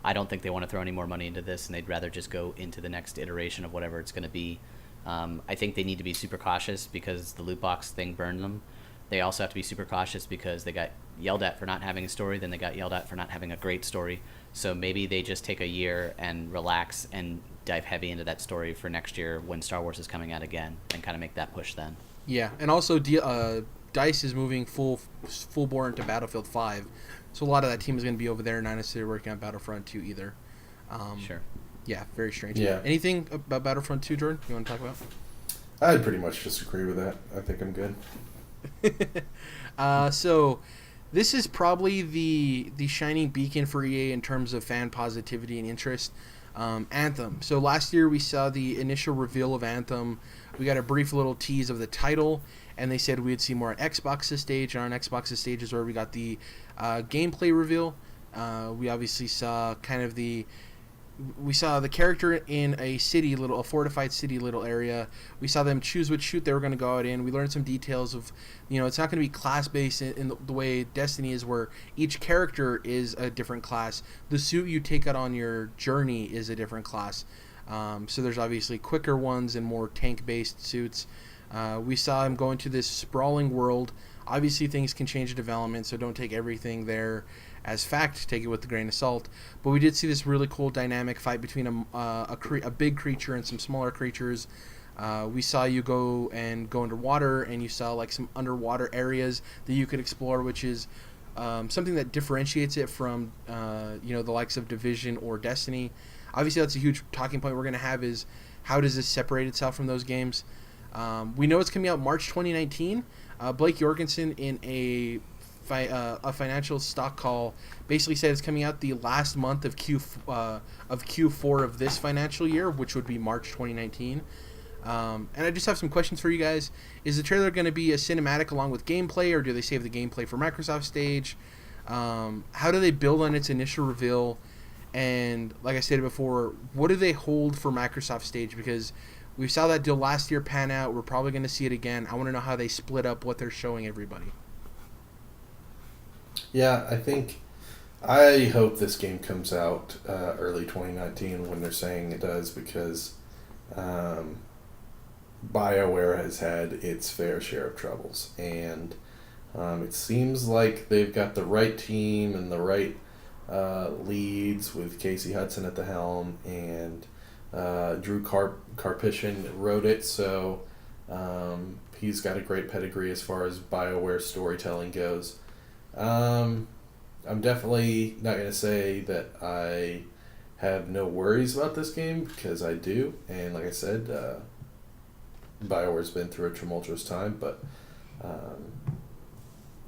[SPEAKER 3] I don't think they want to throw any more money into this, and they'd rather just go into the next iteration of whatever it's going to be. I think they need to be super cautious because the loot box thing burned them. They also have to be super cautious because they got yelled at for not having a story, then they got yelled at for not having a great story. So maybe they just take a year and relax and dive heavy into that story for next year when Star Wars is coming out again, and kind of make that push then.
[SPEAKER 1] Yeah, and also DICE is moving full bore into Battlefield 5. So a lot of that team is going to be over there, not necessarily working on Battlefront 2 either.
[SPEAKER 3] Sure.
[SPEAKER 1] Yeah, very strange.
[SPEAKER 2] Yeah.
[SPEAKER 1] Anything about Battlefront 2, Jordan, you want to talk about?
[SPEAKER 2] I'd pretty much disagree with that. I think I'm good.
[SPEAKER 1] So this is probably the shining beacon for EA in terms of fan positivity and interest. Anthem. So last year we saw the initial reveal of Anthem. We got a brief little tease of the title, and they said we'd see more on Xbox's stage. And on Xbox's stage is where we got the gameplay reveal. We obviously saw we saw the character in a fortified city little area. We saw them choose which shoot they were going to go out in. We learned some details of, it's not going to be class-based in the way Destiny is, where each character is a different class. The suit you take out on your journey is a different class. So there's obviously quicker ones and more tank-based suits. We saw him go into this sprawling world. Obviously, things can change in development, so don't take everything there as fact. Take it with a grain of salt. But we did see this really cool dynamic fight between a big creature and some smaller creatures. We saw you go underwater, and you saw like some underwater areas that you could explore, which is something that differentiates it from the likes of Division or Destiny. Obviously, that's a huge talking point we're going to have, is how does this separate itself from those games? We know it's coming out March 2019. Blake Jorgensen, in a financial stock call, basically said it's coming out the last month of Q4 of this financial year, which would be March 2019. And I just have some questions for you guys. Is the trailer going to be a cinematic along with gameplay, or do they save the gameplay for Microsoft stage? How do they build on its initial reveal? And like I said before, what do they hold for Microsoft stage? Because we saw that deal last year pan out. We're probably going to see it again. I want to know how they split up what they're showing everybody.
[SPEAKER 2] Yeah, I hope this game comes out early 2019 when they're saying it does, because BioWare has had its fair share of troubles, and it seems like they've got the right team and the right leads, with Casey Hudson at the helm, and Drew Karpyshyn wrote it, so he's got a great pedigree as far as BioWare storytelling goes. I'm definitely not going to say that I have no worries about this game, because I do, and like I said, BioWare's been through a tumultuous time, but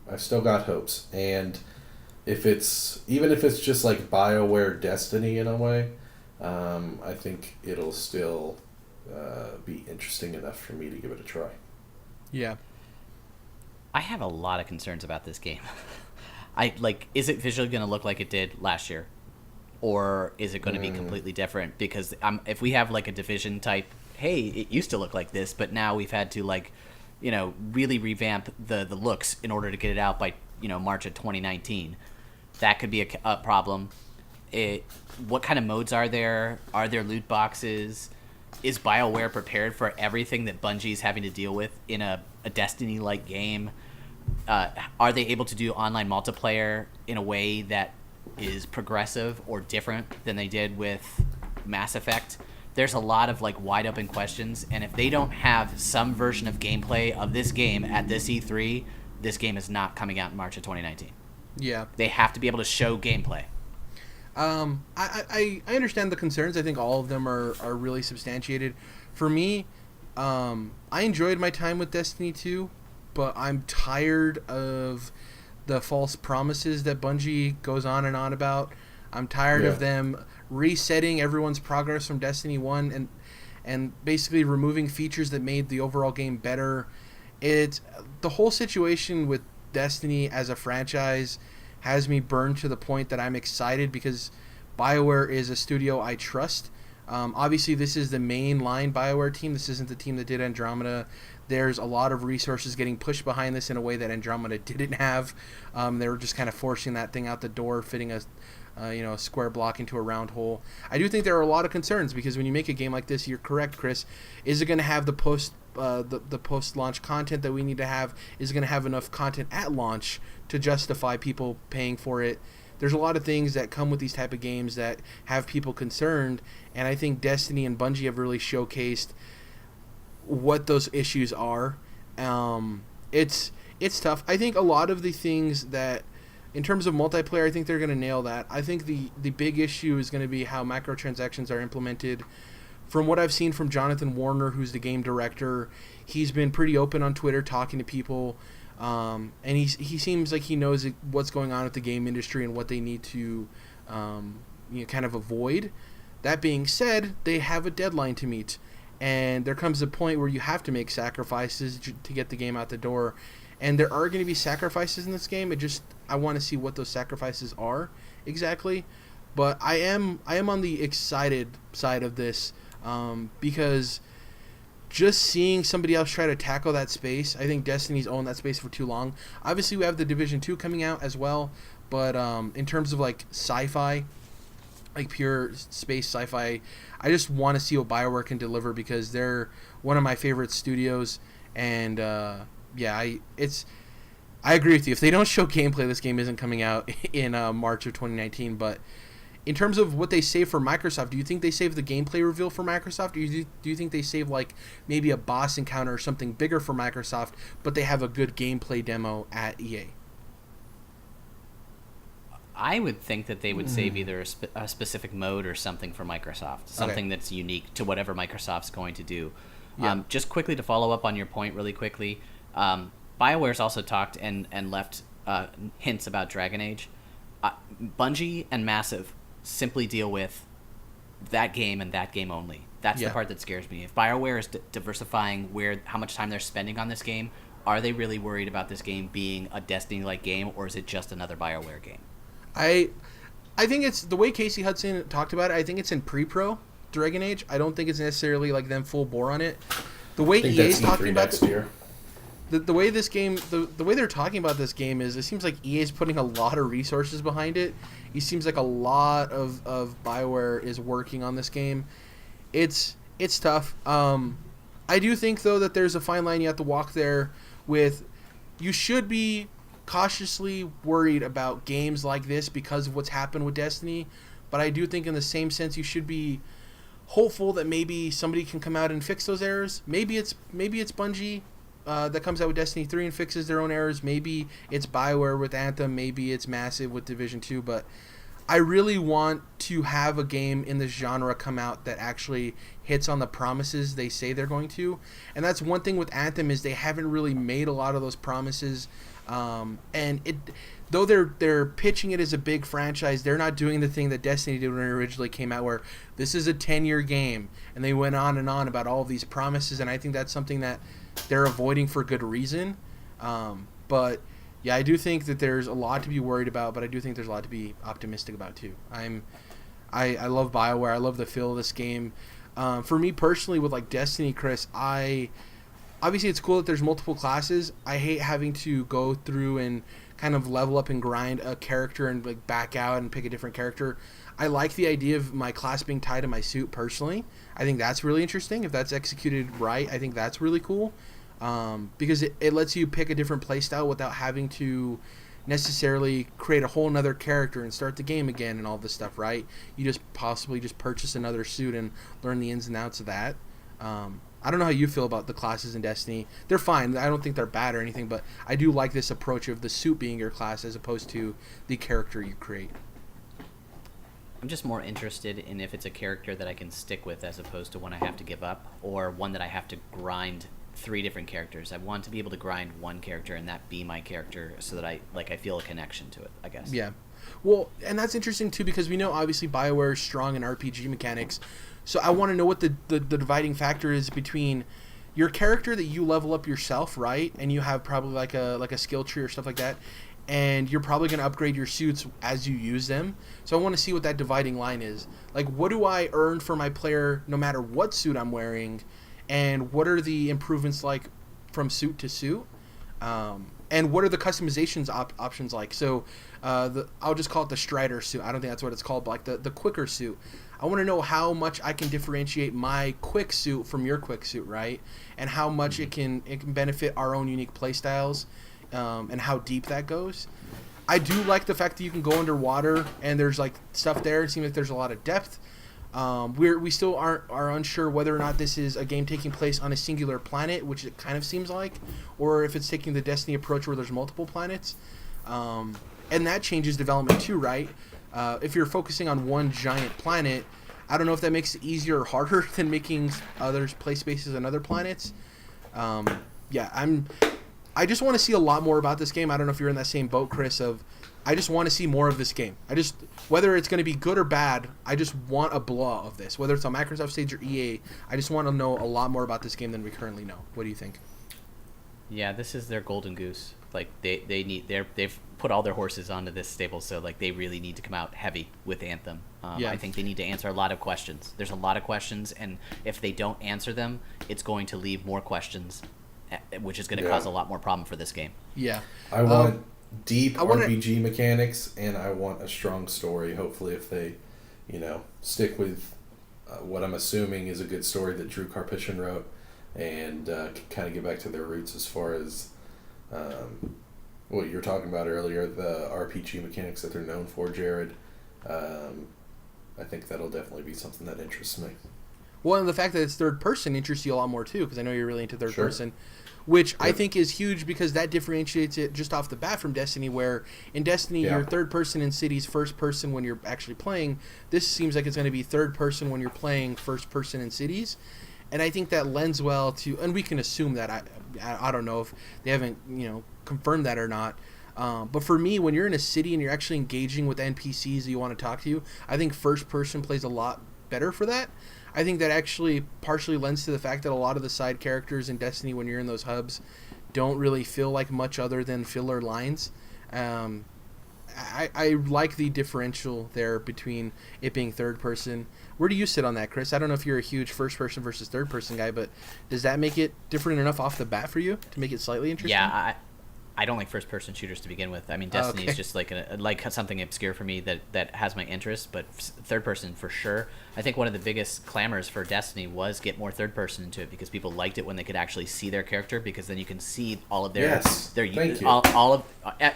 [SPEAKER 2] I've still got hopes. And even if it's just like BioWare Destiny in a way, I think it'll still be interesting enough for me to give it a try.
[SPEAKER 1] Yeah.
[SPEAKER 3] I have a lot of concerns about this game. Is it visually going to look like it did last year? Or is it going to be completely different? Because if we have like a Division type, hey, it used to look like this, but now we've had to really revamp the looks in order to get it out by March of 2019. That could be a problem. What kind of modes are there? Are there loot boxes? Is BioWare prepared for everything that Bungie's having to deal with in a Destiny-like game? are they able to do online multiplayer in a way that is progressive or different than they did with Mass Effect? There's a lot of like wide open questions, and if they don't have some version of gameplay of this game at this E3, this game is not coming out in March of 2019.
[SPEAKER 1] Yeah.
[SPEAKER 3] They have to be able to show gameplay.
[SPEAKER 1] I understand the concerns. I think all of them are really substantiated. For me, I enjoyed my time with Destiny 2, but I'm tired of the false promises that Bungie goes on and on about. I'm tired of them resetting everyone's progress from Destiny 1 and basically removing features that made the overall game better. It's the whole situation with Destiny as a franchise has me burned to the point that I'm excited because BioWare is a studio I trust. Obviously, this is the mainline BioWare team. This isn't the team that did Andromeda. There's a lot of resources getting pushed behind this in a way that Andromeda didn't have. They were just kind of forcing that thing out the door, fitting a square block into a round hole. I do think there are a lot of concerns because when you make a game like this, you're correct, Chris. Is it going to have the post-launch content that we need to have? Is it going to have enough content at launch to justify people paying for it? There's a lot of things that come with these type of games that have people concerned, and I think Destiny and Bungie have really showcased what those issues are. It's tough. I think a lot of the things that, in terms of multiplayer, I think they're going to nail that. I think the big issue is going to be how microtransactions are implemented. From what I've seen from Jonathan Warner, who's the game director, he's been pretty open on Twitter talking to people, and he seems like he knows what's going on with the game industry and what they need to kind of avoid. That being said, they have a deadline to meet, and there comes a point where you have to make sacrifices to get the game out the door. And there are going to be sacrifices in this game. I want to see what those sacrifices are exactly. But I am on the excited side of this because just seeing somebody else try to tackle that space, I think Destiny's owned that space for too long. Obviously, we have the Division 2 coming out as well. But in terms of like sci-fi, like pure space sci-fi, I just want to see what BioWare can deliver because they're one of my favorite studios. And I agree with you. If they don't show gameplay, this game isn't coming out in March of 2019. But in terms of what they save for Microsoft, do you think they save the gameplay reveal for Microsoft? Or do you think they save like maybe a boss encounter or something bigger for Microsoft, but they have a good gameplay demo at EA?
[SPEAKER 3] I would think that they would save either a specific mode or something for Microsoft, something that's unique to whatever Microsoft's going to do. Yeah. Just quickly to follow up on your point really quickly, BioWare's also talked and left hints about Dragon Age. Bungie and Massive simply deal with that game and that game only. That's the part that scares me. If BioWare is diversifying how much time they're spending on this game, are they really worried about this game being a Destiny-like game, or is it just another BioWare game?
[SPEAKER 1] I think it's the way Casey Hudson talked about it. I think it's in pre-pro Dragon Age. I don't think it's necessarily like them full bore on it. The way EA's talking about the way this game, the way they're talking about this game is, it seems like EA's putting a lot of resources behind it. It seems like a lot of BioWare is working on this game. It's tough. I do think though that there's a fine line you have to walk there with. You should be cautiously worried about games like this because of what's happened with Destiny, but I do think in the same sense you should be hopeful that maybe somebody can come out and fix those errors. Maybe it's Bungie that comes out with Destiny 3 and fixes their own errors. Maybe it's BioWare with Anthem. Maybe it's Massive with Division 2. But I really want to have a game in this genre come out that actually hits on the promises they say they're going to. And that's one thing with Anthem is they haven't really made a lot of those promises. And though they're pitching it as a big franchise, they're not doing the thing that Destiny did when it originally came out, where this is a 10-year game, and they went on and on about all of these promises, and I think that's something that they're avoiding for good reason. But yeah, I do think that there's a lot to be worried about, but I do think there's a lot to be optimistic about too. I love BioWare. I love the feel of this game. For me personally, with like Destiny, Chris, obviously it's cool that there's multiple classes. I hate having to go through and kind of level up and grind a character and like back out and pick a different character. I like the idea of my class being tied to my suit personally. I think that's really interesting. If that's executed right, I think that's really cool. because it lets you pick a different playstyle without having to necessarily create a whole nother character and start the game again and all this stuff, right? You just possibly just purchase another suit and learn the ins and outs of that. I don't know how you feel about the classes in Destiny. They're fine. I don't think they're bad or anything, but I do like this approach of the suit being your class as opposed to the character you create.
[SPEAKER 3] I'm just more interested in if it's a character that I can stick with as opposed to one I have to give up, or one that I have to grind 3 different characters. I want to be able to grind one character and that be my character so that I feel a connection to it, I guess.
[SPEAKER 1] Yeah. Well, and that's interesting too because we know obviously BioWare is strong in RPG mechanics. So I want to know what the dividing factor is between your character that you level up yourself, right? And you have probably like a skill tree or stuff like that. And you're probably going to upgrade your suits as you use them. So I want to see what that dividing line is. Like, what do I earn for my player no matter what suit I'm wearing? And what are the improvements like from suit to suit? And what are the customizations options like? So I'll just call it the Strider suit. I don't think that's what it's called, but like the quicker suit. I want to know how much I can differentiate my quick suit from your quick suit, right? And how much it can benefit our own unique playstyles, and how deep that goes. I do like the fact that you can go underwater and there's like stuff there. It seems like there's a lot of depth. We still are unsure whether or not this is a game taking place on a singular planet, which it kind of seems like, or if it's taking the Destiny approach where there's multiple planets. And that changes development too, right? If you're focusing on one giant planet, I don't know if that makes it easier or harder than making others play spaces on other planets. I just want to see a lot more about this game. I don't know if you're in that same boat, Chris, I just want to see more of this game. Whether it's going to be good or bad, I just want a blowout of this. Whether it's on Microsoft stage or EA, I just want to know a lot more about this game than we currently know. What do you think?
[SPEAKER 3] Yeah, this is their golden goose. Like they've put all their horses onto this stable, so like they really need to come out heavy with Anthem. I think they need to answer a lot of questions. There's a lot of questions, and if they don't answer them, it's going to leave more questions, which is going to cause a lot more problem for this game.
[SPEAKER 1] Yeah,
[SPEAKER 2] I want deep RPG mechanics, and I want a strong story. Hopefully, if they, stick with what I'm assuming is a good story that Drew Karpyshyn wrote, and kind of get back to their roots as far as what you were talking about earlier, the RPG mechanics that they're known for, Jared. I think that'll definitely be something that interests me.
[SPEAKER 1] Well, and the fact that it's third person interests you a lot more too, because I know you're really into third person, which I think is huge because that differentiates it just off the bat from Destiny, where in Destiny you're third person in cities, first person when you're actually playing. This seems like it's going to be third person when you're playing first person in cities. And I think that lends well to, and we can assume that, I don't know if they haven't, confirmed that or not. But for me, when you're in a city and you're actually engaging with NPCs that you want to talk to, I think first person plays a lot better for that. I think that actually partially lends to the fact that a lot of the side characters in Destiny, when you're in those hubs, don't really feel like much other than filler lines. I like the differential there between it being third person. Where do you sit on that, Chris? I don't know if you're a huge first person versus third person guy, but does that make it different enough off the bat for you to make it slightly interesting?
[SPEAKER 3] Yeah, I don't like first person shooters to begin with. I mean, Destiny is just like something obscure for me that has my interest, but third person for sure. I think one of the biggest clamors for Destiny was get more third person into it because people liked it when they could actually see their character, because then you can see all of their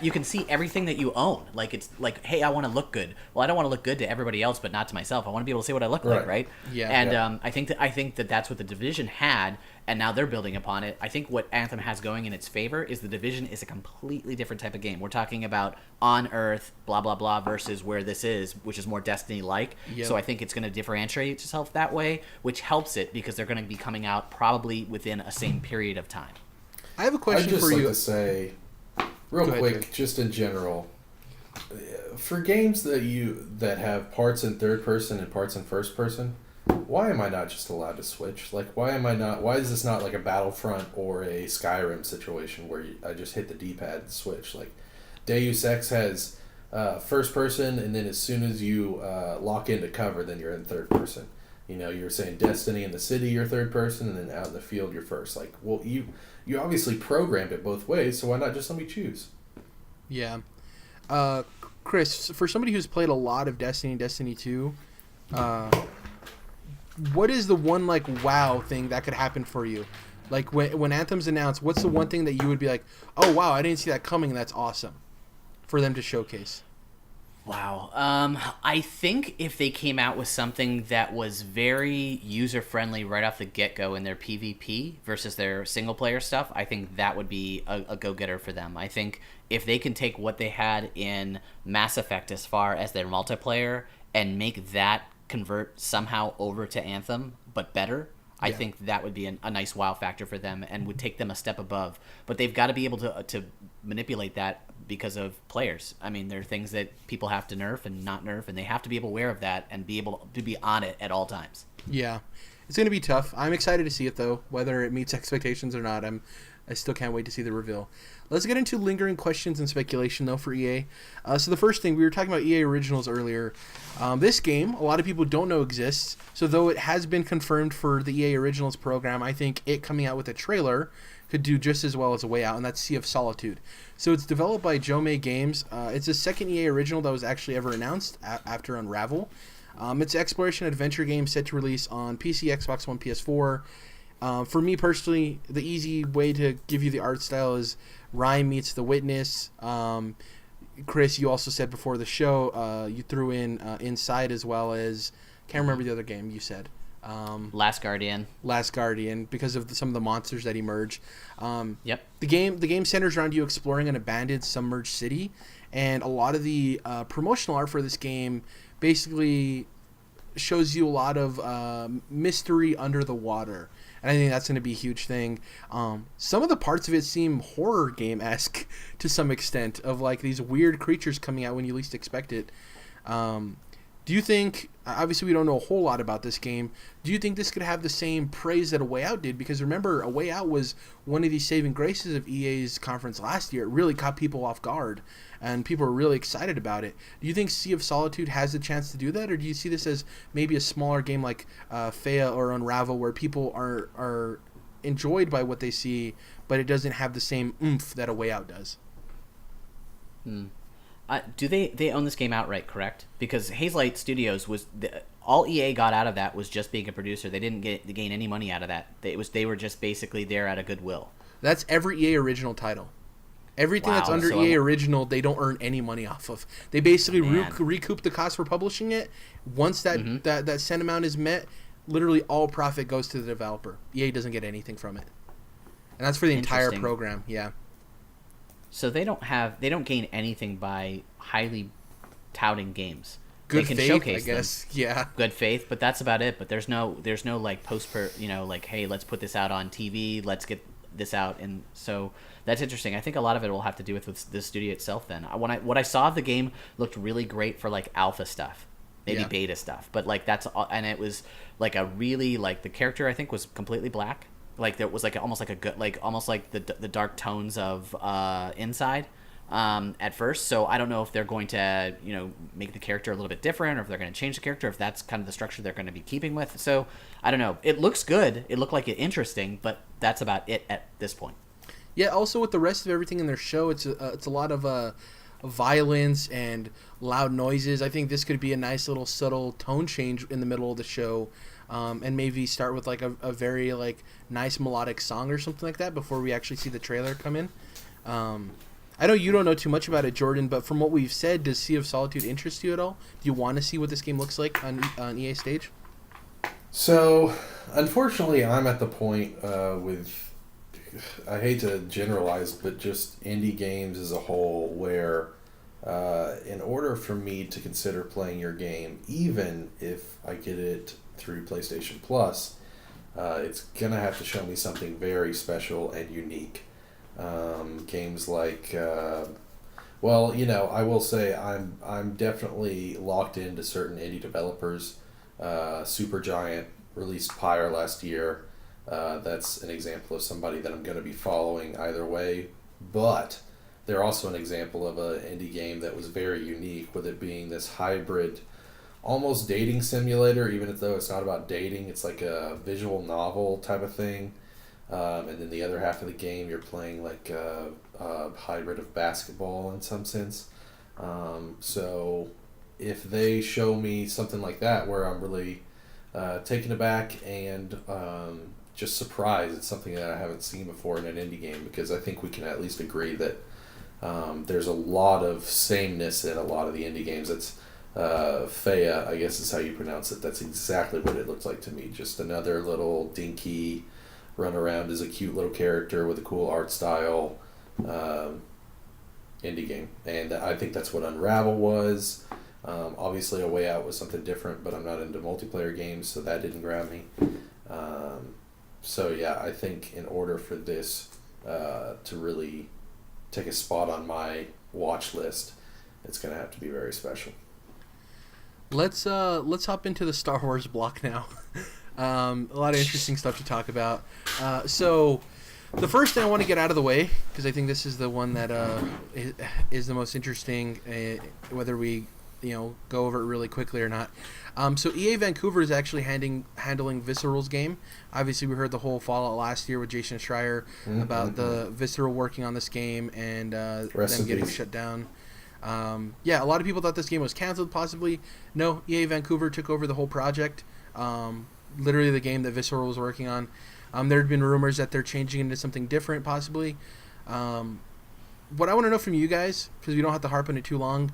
[SPEAKER 3] you can see everything that you own. Like it's like, hey, I want to look good. Well, I don't want to look good to everybody else, but not to myself. I want to be able to see what I look like, right?
[SPEAKER 1] Yeah.
[SPEAKER 3] And I think that that's what the Division had. And now they're building upon it. I think what Anthem has going in its favor is the Division is a completely different type of game. We're talking about on Earth, blah, blah, blah, versus where this is, which is more Destiny-like. Yep. So I think it's going to differentiate itself that way, which helps it because they're going to be coming out probably within a same period of time.
[SPEAKER 1] I have a question for you.
[SPEAKER 2] I'd just like to say, real quick, just in general, for games that have parts in third person and parts in first person, why am I not just allowed to switch? Like, why is this not like a Battlefront or a Skyrim situation where I just hit the D-pad and switch? Like, Deus Ex has first person, and then as soon as you lock into cover, then you're in third person. You're saying Destiny in the city, you're third person, and then out in the field, you're first. Like, well, you obviously programmed it both ways, so why not just let me choose?
[SPEAKER 1] Yeah. Chris, for somebody who's played a lot of Destiny and Destiny 2, what is the one, wow thing that could happen for you? Like when Anthem's announced, what's the one thing that you would be like, oh wow, I didn't see that coming, and that's awesome for them to showcase?
[SPEAKER 3] Wow. I think if they came out with something that was very user friendly right off the get go in their PvP versus their single player stuff, I think that would be a go getter for them. I think if they can take what they had in Mass Effect as far as their multiplayer and make that convert somehow over to Anthem, but better, I think that would be a nice wow factor for them and would take them a step above. But they've got to be able to manipulate that because of players. I mean, there are things that people have to nerf and not nerf, and they have to be aware of that and be able to be on it at all times.
[SPEAKER 1] Yeah, it's going to be tough. I'm excited to see it, though. Whether it meets expectations or not, I still can't wait to see the reveal. Let's get into lingering questions and speculation, though, for EA. So the first thing, we were talking about EA Originals earlier. This game, a lot of people don't know exists. So though it has been confirmed for the EA Originals program, I think it coming out with a trailer could do just as well as A Way Out, and that's Sea of Solitude. So it's developed by Jomei Games. It's the second EA Original that was actually ever announced after Unravel. It's an exploration adventure game set to release on PC, Xbox One, PS4. For me personally, the easy way to give you the art style is Rhyme meets The Witness. Chris, you also said before the show, you threw in Inside as well as, can't remember the other game you said.
[SPEAKER 3] Last Guardian, because of some of the monsters that emerge. Yep.
[SPEAKER 1] The game centers around you exploring an abandoned submerged city, and a lot of the promotional art for this game basically shows you a lot of mystery under the water. And I think that's going to be a huge thing. Some of the parts of it seem horror game-esque to some extent, of like these weird creatures coming out when you least expect it. Do you think, obviously we don't know a whole lot about this game, do you think this could have the same praise that A Way Out did? Because remember, A Way Out was one of the saving graces of EA's conference last year. It really caught people off guard, and people were really excited about it. Do you think Sea of Solitude has the chance to do that, or do you see this as maybe a smaller game like Fea or Unravel, where people are enjoyed by what they see, but it doesn't have the same oomph that A Way Out does?
[SPEAKER 3] Do they own this game outright, correct? Because Hazelight Studios all EA got out of that was just being a producer. They didn't gain any money out of that. They were just basically there out of goodwill.
[SPEAKER 1] That's every EA original title. Everything that's under EA Original, they don't earn any money off of. They basically recoup the cost for publishing it. Once that set amount is met, literally all profit goes to the developer. EA doesn't get anything from it, and that's for the entire program. Yeah.
[SPEAKER 3] So they don't gain anything by highly touting games.
[SPEAKER 1] Good
[SPEAKER 3] they can
[SPEAKER 1] faith,
[SPEAKER 3] showcase
[SPEAKER 1] I guess.
[SPEAKER 3] them.
[SPEAKER 1] Yeah.
[SPEAKER 3] Good faith, but that's about it. But there's no like like, hey, let's put this out on TV. Let's get this out, and so that's interesting. I think a lot of it will have to do with the studio itself. Then what I saw of the game looked really great for like alpha stuff, maybe beta stuff, but like and it was like a really like the character I think was completely black. Like there was like almost like a good almost like the dark tones of Inside at first. So I don't know if they're going to make the character a little bit different, or if they're going to change the character, if that's kind of the structure they're going to be keeping with. So I don't know. It looks good. It looked like it interesting, but that's about it at this point.
[SPEAKER 1] Yeah. Also, with the rest of everything in their show, it's a lot of violence and loud noises. I think this could be a nice little subtle tone change in the middle of the show. And maybe start with like a very like nice melodic song or something like that before we actually see the trailer come in. I know you don't know too much about it, Jordan, but from what we've said, does Sea of Solitude interest you at all? Do you want to see what this game looks like on EA stage?
[SPEAKER 2] So, unfortunately, I'm at the point with, I hate to generalize, but just indie games as a whole, where in order for me to consider playing your game, even if I get it through PlayStation Plus, it's gonna have to show me something very special and unique. Games like, I will say I'm definitely locked into certain indie developers. Supergiant released Pyre last year. That's an example of somebody that I'm going to be following either way. But they're also an example of an indie game that was very unique, with it being this hybrid, almost dating simulator, even though it's not about dating. It's like a visual novel type of thing. And then the other half of the game, you're playing like a hybrid of basketball in some sense. So if they show me something like that, where I'm really taken aback and just surprised. It's something that I haven't seen before in an indie game, because I think we can at least agree that there's a lot of sameness in a lot of the indie games. It's Faya, I guess is how you pronounce it. That's exactly what it looked like to me. Just another little dinky, run around as a cute little character with a cool art style indie game. And I think that's what Unravel was. Obviously, A Way Out was something different, but I'm not into multiplayer games, so that didn't grab me. So yeah, I think in order for this to really take a spot on my watch list, it's going to have to be very special.
[SPEAKER 1] Let's hop into the Star Wars block now. A lot of interesting stuff to talk about. So the first thing I want to get out of the way, because I think this is the one that is the most interesting, whether we go over it really quickly or not. So EA Vancouver is actually handling Visceral's game. Obviously, we heard the whole fallout last year with Jason Schreier about the Visceral working on this game and them getting shut down. A lot of people thought this game was canceled, possibly. No, EA Vancouver took over the whole project. Literally the game that Visceral was working on. There had been rumors that they're changing into something different, possibly. What I want to know from you guys, because we don't have to harp on it too long,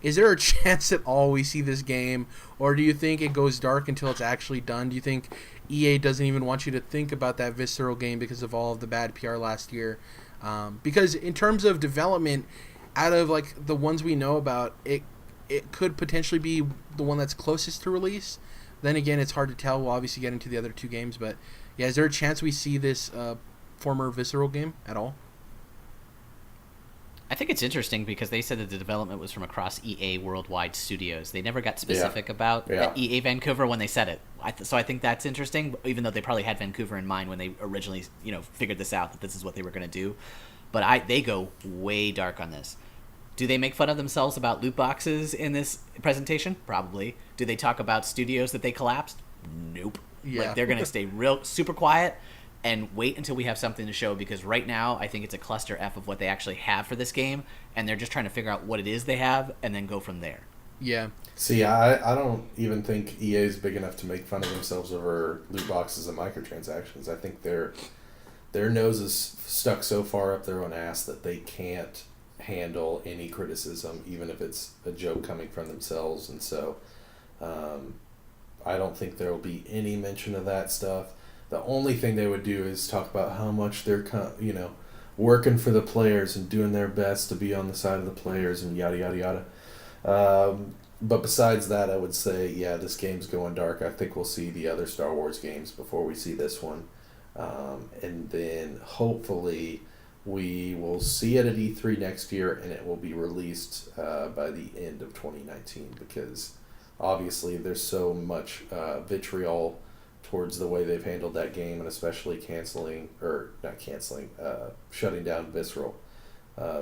[SPEAKER 1] is there a chance at all we see this game, or do you think it goes dark until it's actually done? Do you think EA doesn't even want you to think about that Visceral game because of all of the bad PR last year? Because in terms of development, out of like the ones we know about, it could potentially be the one that's closest to release. Then again, it's hard to tell. We'll obviously get into the other two games, but yeah, is there a chance we see this former Visceral game at all?
[SPEAKER 3] I think it's interesting because they said that the development was from across EA worldwide studios. They never got specific about EA Vancouver when they said it. So I think that's interesting, even though they probably had Vancouver in mind when they originally, figured this out, that this is what they were going to do. But they go way dark on this. Do they make fun of themselves about loot boxes in this presentation? Probably. Do they talk about studios that they collapsed? Nope.
[SPEAKER 1] Yeah.
[SPEAKER 3] Like, they're going to stay real super quiet and wait until we have something to show, because right now I think it's a cluster F of what they actually have for this game, and they're just trying to figure out what it is they have and then go from there.
[SPEAKER 1] Yeah.
[SPEAKER 2] See, I don't even think EA is big enough to make fun of themselves over loot boxes and microtransactions. I think their nose is stuck so far up their own ass that they can't handle any criticism, even if it's a joke coming from themselves. And so I don't think there will be any mention of that stuff. The only thing they would do is talk about how much they're working for the players and doing their best to be on the side of the players and yada yada yada. But besides that, I would say, yeah, this game's going dark. I think we'll see the other Star Wars games before we see this one. And then hopefully we will see it at E3 next year, and it will be released by the end of 2019, because obviously there's so much vitriol towards the way they've handled that game, and especially shutting down Visceral,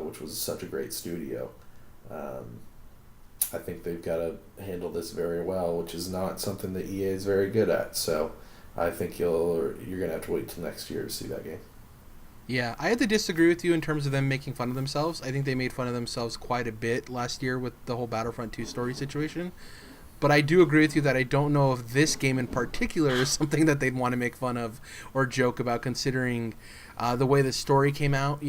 [SPEAKER 2] which was such a great studio. I think they've got to handle this very well, which is not something that EA is very good at. So I think you're going to have to wait till next year to see that game.
[SPEAKER 1] Yeah, I had to disagree with you in terms of them making fun of themselves. I think they made fun of themselves quite a bit last year with the whole Battlefront 2 story situation. But I do agree with you that I don't know if this game in particular is something that they'd want to make fun of or joke about, considering the way the story came out.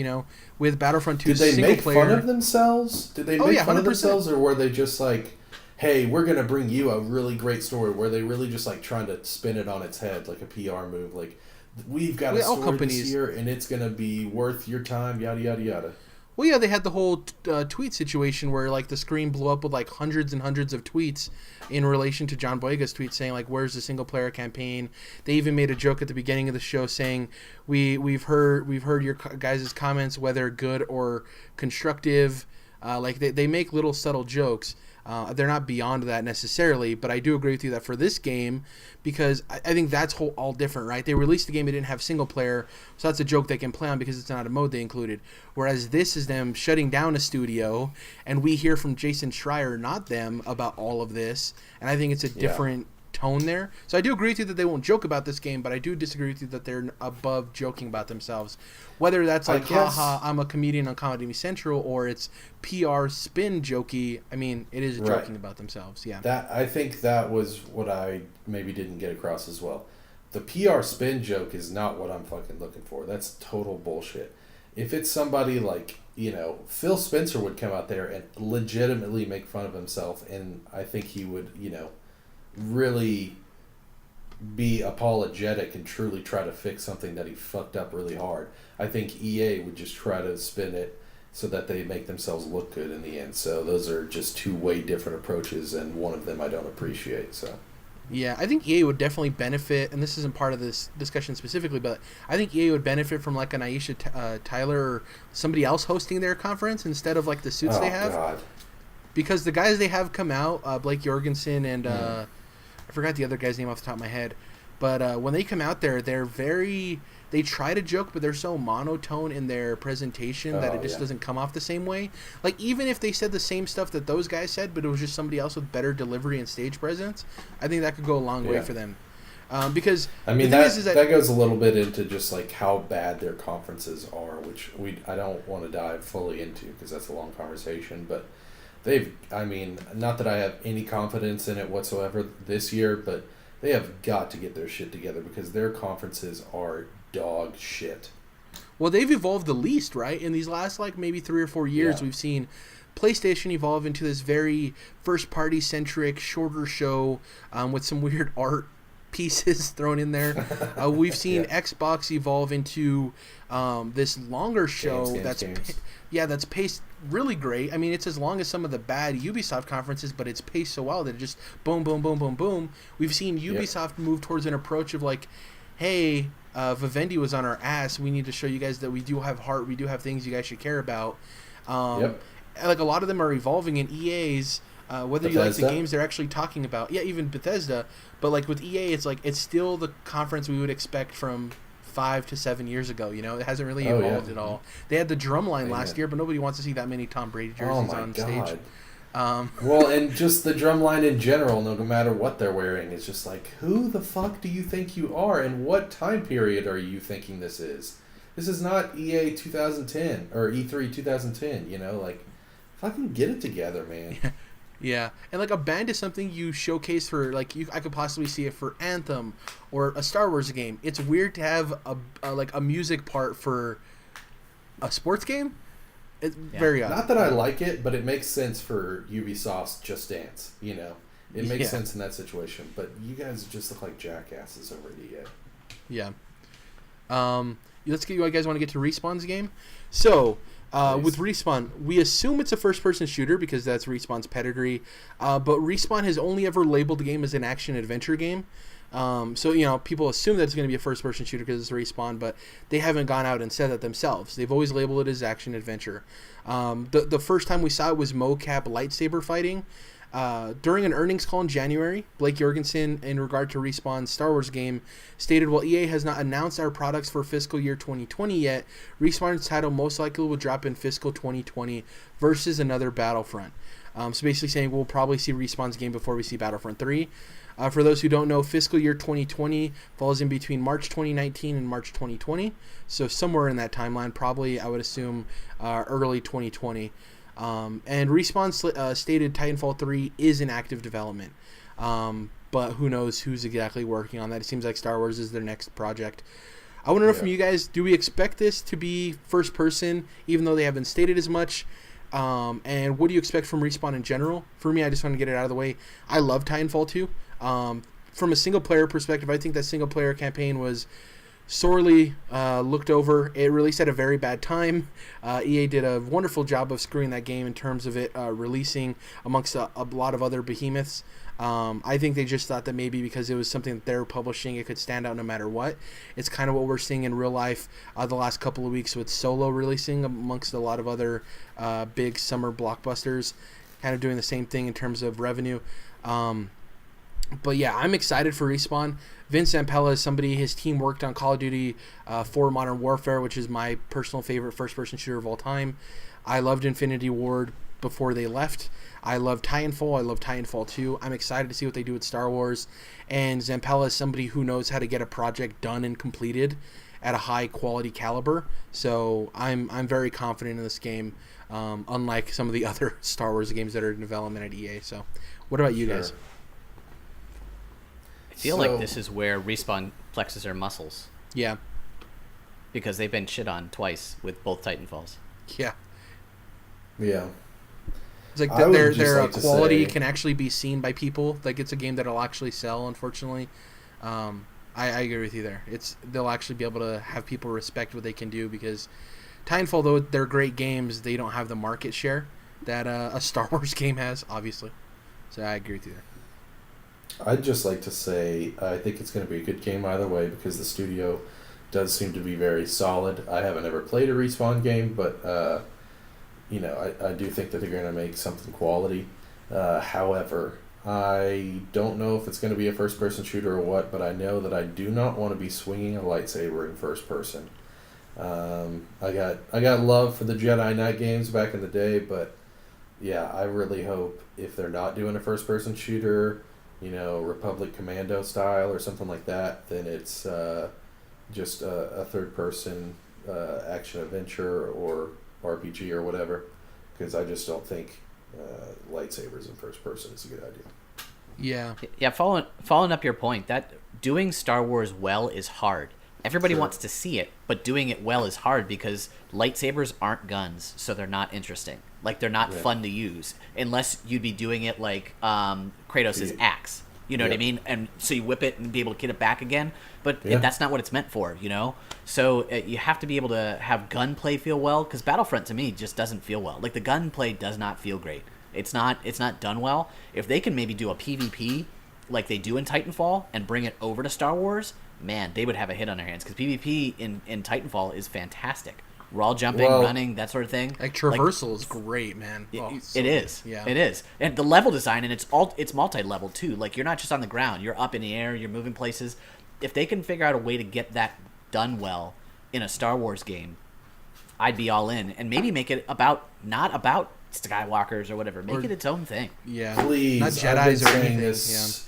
[SPEAKER 1] With Battlefront 2
[SPEAKER 2] single player. Did they make fun of themselves? Did they make fun
[SPEAKER 1] 100%.
[SPEAKER 2] of themselves, or were they just like, hey, we're going to bring you a really great story? Were they really just like trying to spin it on its head, like a PR move? Like, we've got a story this year, and it's going to be worth your time, yada, yada, yada.
[SPEAKER 1] Well, yeah, they had the whole tweet situation where like the screen blew up with like hundreds and hundreds of tweets in relation to John Boyega's tweet saying like, "Where's the single player campaign?" They even made a joke at the beginning of the show saying, "We've heard your guys' comments, whether good or constructive." Like they make little subtle jokes. They're not beyond that necessarily, but I do agree with you that for this game, because I think that's all different, right? They released the game, it didn't have single player, so that's a joke they can play on because it's not a mode they included. Whereas this is them shutting down a studio, and we hear from Jason Schreier, not them, about all of this, and I think it's a different tone there. So I do agree with you that they won't joke about this game, but I do disagree with you that they're above joking about themselves. Whether that's like, haha, I'm a comedian on Comedy Central, or it's PR spin jokey, I mean, it is joking about themselves, yeah.
[SPEAKER 2] I think that was what I maybe didn't get across as well. the PR spin joke is not what I'm fucking looking for. That's total bullshit. If it's somebody like, Phil Spencer would come out there and legitimately make fun of himself, and I think he would, really be apologetic and truly try to fix something that he fucked up really hard. I think EA would just try to spin it so that they make themselves look good in the end. So those are just two way different approaches, and one of them I don't appreciate. So
[SPEAKER 1] Yeah, I think EA would definitely benefit, and this isn't part of this discussion specifically, but I think EA would benefit from like an Aisha Tyler or somebody else hosting their conference instead of like the suits they have.
[SPEAKER 2] God.
[SPEAKER 1] Because the guys they have come out, Blake Jorgensen and I forgot the other guy's name off the top of my head, but when they come out there, they try to joke, but they're so monotone in their presentation that it just doesn't come off the same way. Like, even if they said the same stuff that those guys said, but it was just somebody else with better delivery and stage presence, I think that could go a long way for them. Because
[SPEAKER 2] I mean, that goes a little bit into just like how bad their conferences are, which I don't want to dive fully into because that's a long conversation, but not that I have any confidence in it whatsoever this year, but they have got to get their shit together because their conferences are dog shit.
[SPEAKER 1] Well, they've evolved the least, right? In these last like maybe 3 or 4 years, we've seen PlayStation evolve into this very first-party centric, shorter show with some weird art pieces thrown in there. We've seen Xbox evolve into this longer show that's paced really great. I mean, it's as long as some of the bad Ubisoft conferences, but it's paced so well that it just boom, boom, boom, boom, boom. We've seen Ubisoft move towards an approach of like, hey, Vivendi was on our ass. We need to show you guys that we do have heart. We do have things you guys should care about. Like a lot of them are evolving in EA's. Whether Bethesda. You like the games they're actually talking about. Yeah, even Bethesda. But like with EA, it's like it's still the conference we would expect from 5 to 7 years ago. It hasn't really evolved at all. They had the drumline last year, but nobody wants to see that many Tom Brady jerseys on stage.
[SPEAKER 2] Well, and just the drumline in general, no matter what they're wearing, it's just like, who the fuck do you think you are, and what time period are you thinking this is? This is not EA 2010 or E3 2010. Like, fucking get it together, man.
[SPEAKER 1] Yeah, and like a band is something you showcase for like I could possibly see it for Anthem or a Star Wars game. It's weird to have a music part for a sports game. It's very odd.
[SPEAKER 2] Not that I like it, but it makes sense for Ubisoft's Just Dance. It makes sense in that situation. But you guys just look like jackasses over at EA.
[SPEAKER 1] Yeah. Let's get you guys want to get to Respawn's game. So. With Respawn, we assume it's a first-person shooter because that's Respawn's pedigree, but Respawn has only ever labeled the game as an action-adventure game. So, people assume that it's going to be a first-person shooter because it's Respawn, but they haven't gone out and said that themselves. They've always labeled it as action-adventure. The first time we saw it was mocap lightsaber fighting. During an earnings call in January, Blake Jorgensen, in regard to Respawn's Star Wars game, stated, while EA has not announced our products for fiscal year 2020 yet, Respawn's title most likely will drop in fiscal 2020 versus another Battlefront. So basically saying we'll probably see Respawn's game before we see Battlefront 3. For those who don't know, fiscal year 2020 falls in between March 2019 and March 2020. So somewhere in that timeline, probably I would assume early 2020. And Respawn stated Titanfall 3 is in active development. But who knows who's exactly working on that. It seems like Star Wars is their next project. I want to know from you guys, do we expect this to be first person, even though they haven't stated as much? And what do you expect from Respawn in general? For me, I just want to get it out of the way. I love Titanfall 2. From a single-player perspective, I think that single-player campaign was sorely looked over. It released at a very bad time. EA did a wonderful job of screwing that game in terms of it releasing amongst a lot of other behemoths. I think they just thought that maybe because it was something that they're publishing, it could stand out no matter what. It's kind of what we're seeing in real life the last couple of weeks with Solo releasing amongst a lot of other big summer blockbusters, kind of doing the same thing in terms of revenue. But yeah, I'm excited for Respawn. Vince Zampella is somebody, his team worked on Call of Duty 4 Modern Warfare, which is my personal favorite first-person shooter of all time. I loved Infinity Ward before they left. I love Titanfall. I love Titanfall 2. I'm excited to see what they do with Star Wars. And Zampella is somebody who knows how to get a project done and completed at a high-quality caliber. So I'm very confident in this game, unlike some of the other Star Wars games that are in development at EA. So what about you guys?
[SPEAKER 3] feel like this is where Respawn flexes their muscles.
[SPEAKER 1] Yeah.
[SPEAKER 3] Because they've been shit on twice with both Titanfalls.
[SPEAKER 1] Yeah.
[SPEAKER 2] Yeah.
[SPEAKER 1] It's like their quality can actually be seen by people. Like, it's a game that'll actually sell, unfortunately. I agree with you there. They'll actually be able to have people respect what they can do, because Titanfall, though they're great games, they don't have the market share that a Star Wars game has, obviously. So I agree with you there.
[SPEAKER 2] I'd just like to say I think it's going to be a good game either way, because the studio does seem to be very solid. I haven't ever played a Respawn game, but I do think that they're going to make something quality. However, I don't know if it's going to be a first-person shooter or what, but I know that I do not want to be swinging a lightsaber in first person. I got love for the Jedi Knight games back in the day, but yeah, I really hope if they're not doing a first-person shooter, Republic Commando style or something like that, then it's just a third-person action adventure or RPG or whatever, because I just don't think lightsabers in first person is a good idea.
[SPEAKER 3] Yeah. Following up your point, that doing Star Wars well is hard. Everybody wants to see it, but doing it well is hard because lightsabers aren't guns, so they're not interesting. Like, they're not fun to use unless you'd be doing it like Kratos' axe. You know what I mean? And so you whip it and be able to get it back again. But that's not what it's meant for, So you have to be able to have gunplay feel well, because Battlefront to me just doesn't feel well. Like, the gunplay does not feel great. It's not done well. If they can maybe do a PvP like they do in Titanfall and bring it over to Star Wars, man, they would have a hit on their hands, because PvP in Titanfall is fantastic. Wall jumping, running, that sort of thing.
[SPEAKER 1] Like, traversal is great, man.
[SPEAKER 3] It is. Yeah. It is. And the level design, and it's multi-level too. Like, you're not just on the ground. You're up in the air. You're moving places. If they can figure out a way to get that done well in a Star Wars game, I'd be all in. And maybe make it not about Skywalkers or whatever. Make it its own thing.
[SPEAKER 1] Yeah.
[SPEAKER 2] Please.
[SPEAKER 1] Not Jedis or anything.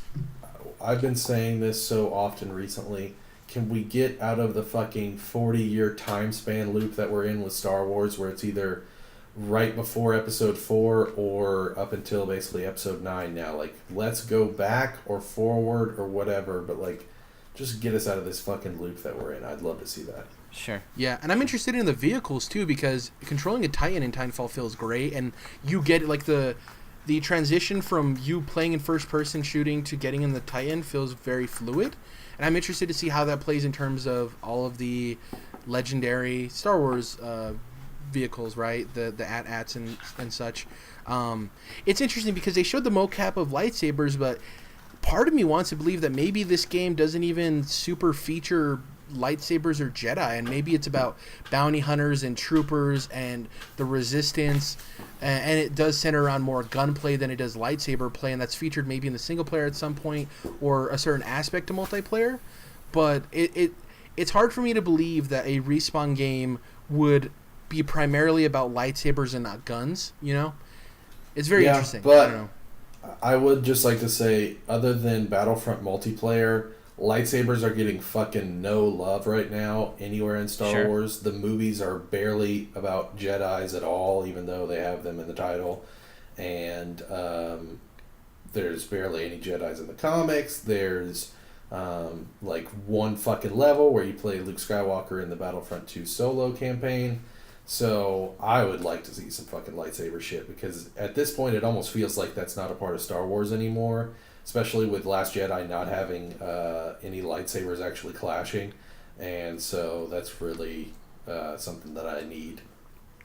[SPEAKER 2] I've been saying this so often recently. Can we get out of the fucking 40-year time span loop that we're in with Star Wars, where it's either right before Episode 4 or up until basically Episode 9 now? Like, let's go back or forward or whatever, but, like, just get us out of this fucking loop that we're in. I'd love to see that.
[SPEAKER 3] Sure.
[SPEAKER 1] Yeah, and I'm interested in the vehicles, too, because controlling a Titan in Titanfall feels great, and you get, like, the transition from you playing in first-person shooting to getting in the Titan feels very fluid. And I'm interested to see how that plays in terms of all of the legendary Star Wars vehicles, right? The AT-ATs and such. It's interesting because they showed the mocap of lightsabers, but part of me wants to believe that maybe this game doesn't even super feature lightsabers or Jedi, and maybe it's about bounty hunters and troopers and the Resistance, and it does center around more gunplay than it does lightsaber play, and that's featured maybe in the single player at some point or a certain aspect of multiplayer. But it's hard for me to believe that a Respawn game would be primarily about lightsabers and not guns. It's very interesting.
[SPEAKER 2] But
[SPEAKER 1] I don't know.
[SPEAKER 2] I would just like to say, other than Battlefront multiplayer, lightsabers are getting fucking no love right now anywhere in Star Wars. The movies are barely about Jedis at all, even though they have them in the title. And there's barely any Jedis in the comics. There's like one fucking level where you play Luke Skywalker in the Battlefront 2 solo campaign. So I would like to see some fucking lightsaber shit, because at this point it almost feels like that's not a part of Star Wars anymore. Especially with Last Jedi not having any lightsabers actually clashing. And so that's really something that I need.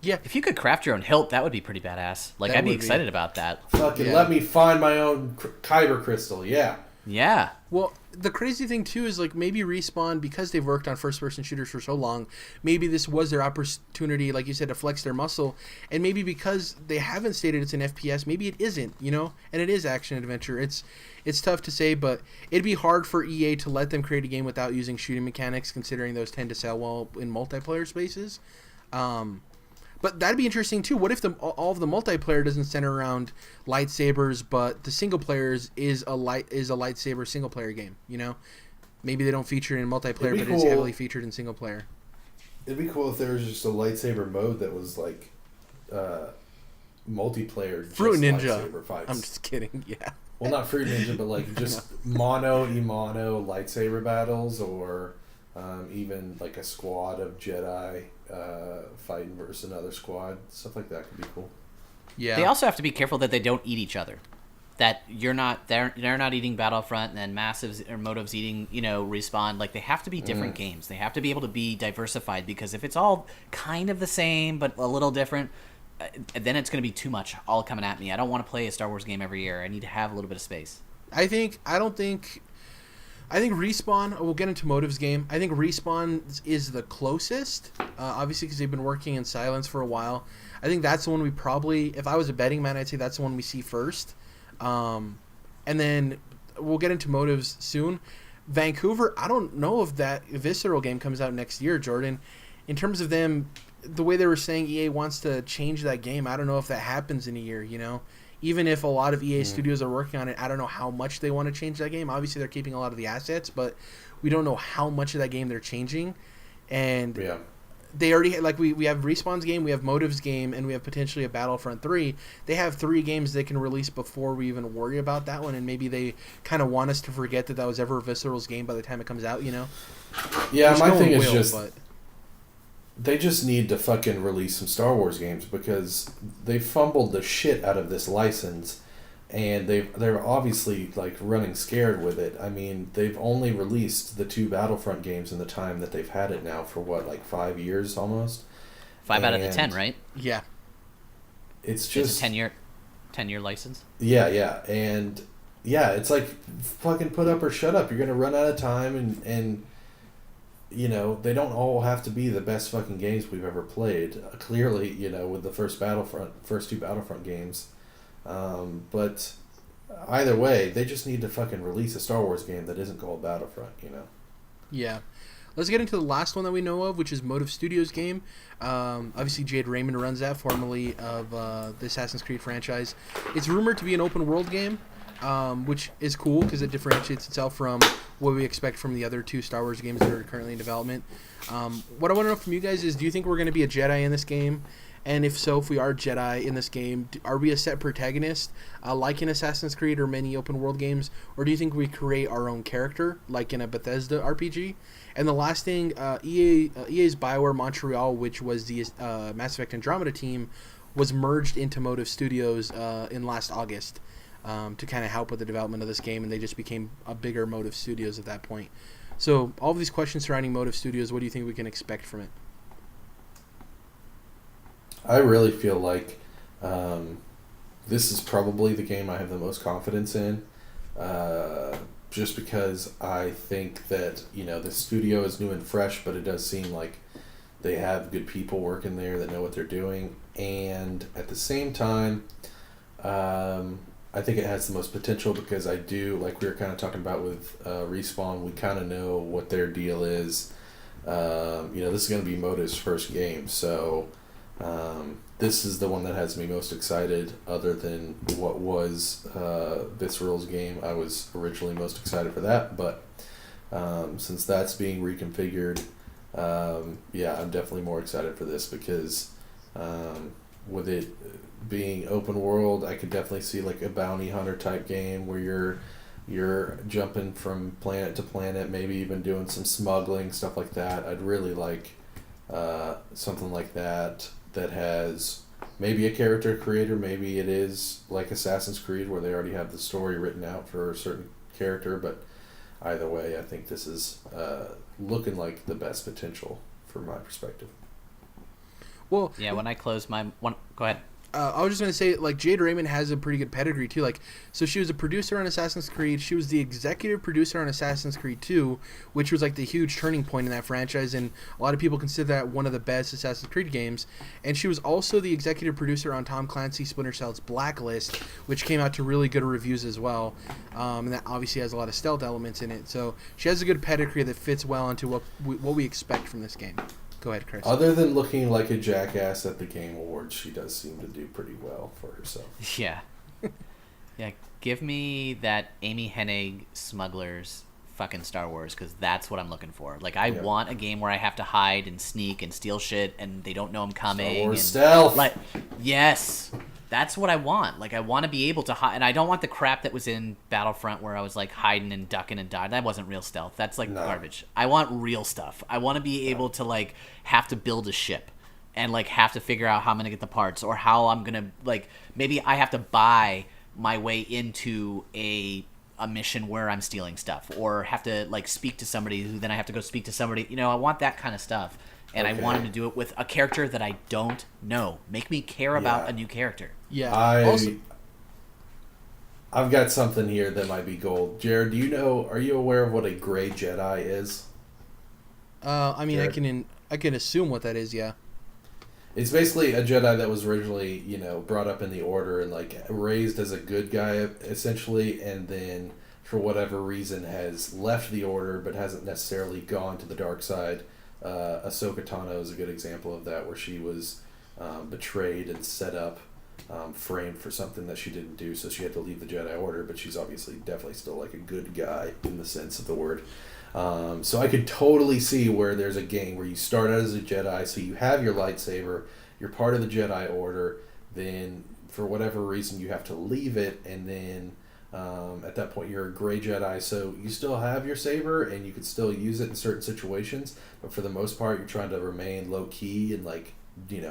[SPEAKER 1] Yeah.
[SPEAKER 3] If you could craft your own hilt, that would be pretty badass. Like, I'd be excited about that.
[SPEAKER 2] Fucking let me find my own Kyber crystal, yeah.
[SPEAKER 3] Yeah.
[SPEAKER 1] Well, the crazy thing, too, is, like, maybe Respawn, because they've worked on first-person shooters for so long, maybe this was their opportunity, like you said, to flex their muscle. And maybe because they haven't stated it's an FPS, maybe it isn't, and it is action-adventure. It's tough to say, but it'd be hard for EA to let them create a game without using shooting mechanics, considering those tend to sell well in multiplayer spaces. But that'd be interesting too. What if all of the multiplayer doesn't center around lightsabers, but the single players is a lightsaber single player game? Maybe they don't feature it in multiplayer, but it's heavily featured in single player.
[SPEAKER 2] It'd be cool if there was just a lightsaber mode that was like multiplayer.
[SPEAKER 1] Fruit
[SPEAKER 2] just
[SPEAKER 1] Ninja.
[SPEAKER 2] Lightsaber fights.
[SPEAKER 1] I'm just kidding. Yeah.
[SPEAKER 2] well, not Fruit Ninja, but like just mono lightsaber battles, or even like a squad of Jedi fighting versus another squad. Stuff like that could be cool.
[SPEAKER 1] Yeah.
[SPEAKER 3] They also have to be careful that they don't eat each other. That they're not eating Battlefront, and then Massive's or Motive's eating, Respawn. Like, they have to be different games. They have to be able to be diversified, because if it's all kind of the same but a little different, then it's going to be too much all coming at me. I don't want to play a Star Wars game every year. I need to have a little bit of space.
[SPEAKER 1] I think Respawn, we'll get into Motive's game. I think Respawn is the closest, obviously, because they've been working in silence for a while. I think that's the one we probably, if I was a betting man, I'd say that's the one we see first. And then we'll get into Motives soon. Vancouver, I don't know if that Visceral game comes out next year, Jordan. In terms of them, the way they were saying EA wants to change that game, I don't know if that happens in a year, Even if a lot of EA studios are working on it, I don't know how much they want to change that game. Obviously, they're keeping a lot of the assets, but we don't know how much of that game they're changing. And they already, like, we have Respawn's game, we have Motive's game, and we have potentially a Battlefront 3. They have 3 games they can release before we even worry about that one, and maybe they kind of want us to forget that was ever Visceral's game by the time it comes out,
[SPEAKER 2] Yeah,
[SPEAKER 1] Which
[SPEAKER 2] my
[SPEAKER 1] no
[SPEAKER 2] thing
[SPEAKER 1] one
[SPEAKER 2] is
[SPEAKER 1] will,
[SPEAKER 2] just...
[SPEAKER 1] But
[SPEAKER 2] They just need to fucking release some Star Wars games, because they fumbled the shit out of this license, and they're obviously like running scared with it. I mean, they've only released the 2 Battlefront games in the time that they've had it now for what, like 5 years almost.
[SPEAKER 3] 5 out of the 10, right?
[SPEAKER 1] yeah,
[SPEAKER 2] it's just
[SPEAKER 3] it's a 10-year license.
[SPEAKER 2] Yeah, and it's like fucking put up or shut up. You're gonna run out of time, and they don't all have to be the best fucking games we've ever played. Clearly, with the first 2 Battlefront games. But either way, they just need to fucking release a Star Wars game that isn't called Battlefront,
[SPEAKER 1] Yeah. Let's get into the last one that we know of, which is Motive Studios' game. Obviously, Jade Raymond runs that, formerly of the Assassin's Creed franchise. It's rumored to be an open-world game, which is cool because it differentiates itself from what we expect from the other 2 Star Wars games that are currently in development. What I want to know from you guys is, do you think we're going to be a Jedi in this game? And if so, if we are Jedi in this game, are we a set protagonist, like in Assassin's Creed or many open-world games? Or do you think we create our own character, like in a Bethesda RPG? And the last thing, EA's BioWare Montreal, which was the Mass Effect Andromeda team, was merged into Motive Studios in last August to kind of help with the development of this game, and they just became a bigger Motive Studios at that point. So all of these questions surrounding Motive Studios, what do you think we can expect from it?
[SPEAKER 2] I really feel like this is probably the game I have the most confidence in, just because I think that, the studio is new and fresh, but it does seem like they have good people working there that know what they're doing. And at the same time, I think it has the most potential, because I do, like we were kind of talking about with Respawn, we kind of know what their deal is. This is going to be Motive's first game, so... this is the one that has me most excited, other than what was Visceral's game. I was originally most excited for that, but since that's being reconfigured, I'm definitely more excited for this, because with it being open world, I could definitely see like a bounty hunter type game where you're jumping from planet to planet, maybe even doing some smuggling, stuff like that. I'd really like something like that has maybe a character creator. Maybe it is like Assassin's Creed, where they already have the story written out for a certain character. But either way, I think this is looking like the best potential from my perspective.
[SPEAKER 1] Well,
[SPEAKER 3] Yeah, when I close my one, go ahead.
[SPEAKER 1] I was just going to say, like, Jade Raymond has a pretty good pedigree, too. Like, so she was a producer on Assassin's Creed. She was the executive producer on Assassin's Creed 2, which was, like, the huge turning point in that franchise, and a lot of people consider that one of the best Assassin's Creed games. And she was also the executive producer on Tom Clancy's Splinter Cell's Blacklist, which came out to really good reviews as well. And that obviously has a lot of stealth elements in it. So she has a good pedigree that fits well into what we expect from this game. Go ahead, Chris.
[SPEAKER 2] Other than looking like a jackass at the Game Awards, she does seem to do pretty well for herself.
[SPEAKER 3] Yeah. Yeah, give me that Amy Hennig Smugglers fucking Star Wars, because that's what I'm looking for. Like, I want a game where I have to hide and sneak and steal shit and they don't know I'm coming.
[SPEAKER 2] Star Wars
[SPEAKER 3] and,
[SPEAKER 2] stealth.
[SPEAKER 3] Like, yes. That's what I want. Like, I want to be able to hide, and I don't want the crap that was in Battlefront where I was like hiding and ducking and dodging. That wasn't real stealth. That's like garbage. I want real stuff. I want to be able to like have to build a ship and like have to figure out how I'm gonna get the parts, or how I'm gonna like maybe I have to buy my way into a mission where I'm stealing stuff, or have to like speak to somebody who then I have to go speak to somebody. You know, I want that kind of stuff. And I want him to do it with a character that I don't know. Make me care about a new character.
[SPEAKER 1] Yeah.
[SPEAKER 2] I've got something here that might be gold. Jared, are you aware of what a gray Jedi is?
[SPEAKER 1] I mean,
[SPEAKER 2] Jared?
[SPEAKER 1] I can assume what that is, yeah.
[SPEAKER 2] It's basically a Jedi that was originally, brought up in the Order and like raised as a good guy essentially, and then for whatever reason has left the Order but hasn't necessarily gone to the dark side. Ahsoka Tano is a good example of that, where she was betrayed and set up, framed for something that she didn't do, so she had to leave the Jedi Order, but she's obviously definitely still like a good guy in the sense of the word. So I could totally see where there's a game where you start out as a Jedi, so you have your lightsaber, you're part of the Jedi Order, then for whatever reason you have to leave it, and then at that point you're a gray Jedi, so you still have your saber and you can still use it in certain situations, but for the most part you're trying to remain low key and like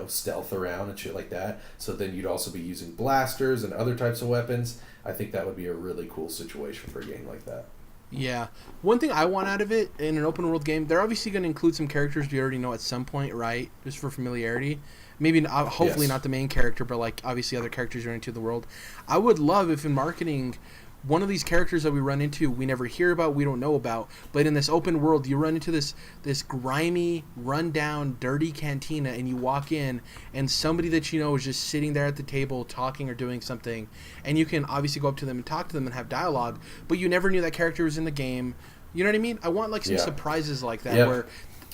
[SPEAKER 2] stealth around and shit like that. So then you'd also be using blasters and other types of weapons. I think that would be a really cool situation for a game like that.
[SPEAKER 1] Yeah. One thing I want out of it in an open world game, they're obviously going to include some characters we already know at some point, right? Just for familiarity. Maybe, hopefully not the main character, but like obviously other characters you're into the world. I would love if in marketing, one of these characters that we run into, we never hear about, we don't know about, but in this open world, you run into this grimy, rundown, dirty cantina, and you walk in, and somebody that you know is just sitting there at the table talking or doing something, and you can obviously go up to them and talk to them and have dialogue, but you never knew that character was in the game. You know what I mean? I want like some surprises like that, where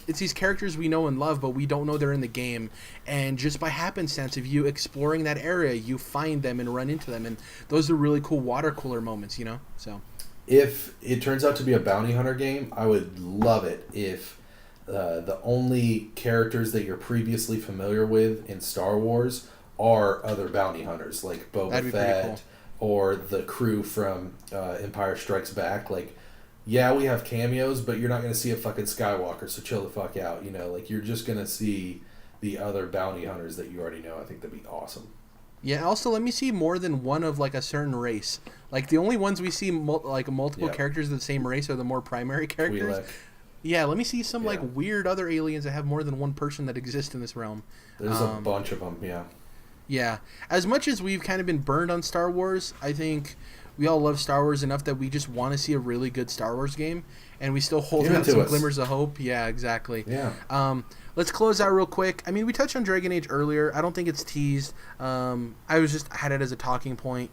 [SPEAKER 1] it's these characters we know and love, but we don't know they're in the game. And just by happenstance of you exploring that area, you find them and run into them. And those are really cool water cooler moments, So
[SPEAKER 2] if it turns out to be a bounty hunter game, I would love it if the only characters that you're previously familiar with in Star Wars are other bounty hunters, like Boba Fett or the crew from Empire Strikes Back. Like, yeah, we have cameos, but you're not going to see a fucking Skywalker, so chill the fuck out. Like you're just going to see the other bounty hunters that you already know. I think that'd be awesome.
[SPEAKER 1] Yeah, also let me see more than one of like a certain race. Like the only ones we see multiple characters of the same race are the more primary characters.
[SPEAKER 2] Twi'lek.
[SPEAKER 1] Yeah, let me see some like weird other aliens that have more than one person that exist in this realm.
[SPEAKER 2] There's a bunch of them, yeah.
[SPEAKER 1] Yeah. As much as we've kind of been burned on Star Wars, I think we all love Star Wars enough that we just want to see a really good Star Wars game, and we still hold out some glimmers of hope. Yeah, exactly.
[SPEAKER 2] Yeah.
[SPEAKER 1] Let's close out real quick. I mean, we touched on Dragon Age earlier. I don't think it's teased. I had it as a talking point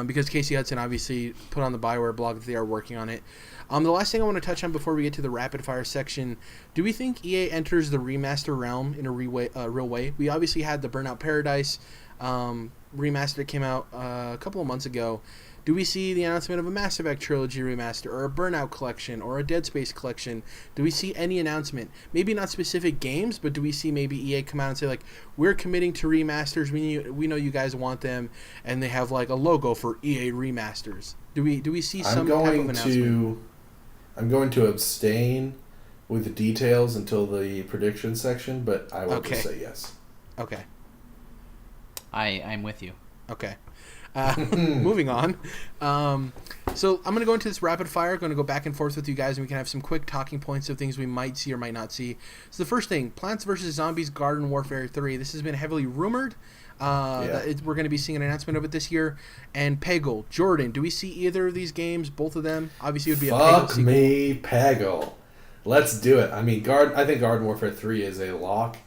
[SPEAKER 1] because Casey Hudson obviously put on the BioWare blog that they are working on it. The last thing I want to touch on before we get to the rapid fire section, do we think EA enters the remaster realm in a real way? We obviously had the Burnout Paradise remaster that came out a couple of months ago. Do we see the announcement of a Mass Effect Trilogy remaster, or a Burnout collection, or a Dead Space collection? Do we see any announcement? Maybe not specific games, but do we see maybe EA come out and say, like, we're committing to remasters, we know you guys want them, and they have, like, a logo for EA remasters? Do we see some type of announcement?
[SPEAKER 2] I'm going to abstain with the details until the prediction section, but I will just say yes.
[SPEAKER 1] Okay.
[SPEAKER 3] I'm with you.
[SPEAKER 1] Okay. Moving on. So I'm going to go into this rapid fire. Going to go back and forth with you guys, and we can have some quick talking points of things we might see or might not see. So the first thing, Plants vs. Zombies Garden Warfare 3. This has been heavily rumored. That we're going to be seeing an announcement of it this year. And Peggle. Jordan, do we see either of these games, both of them? Obviously, it would be a Peggle sequel.
[SPEAKER 2] Fuck me, Peggle. Let's do it. I mean, I think Garden Warfare 3 is a lock.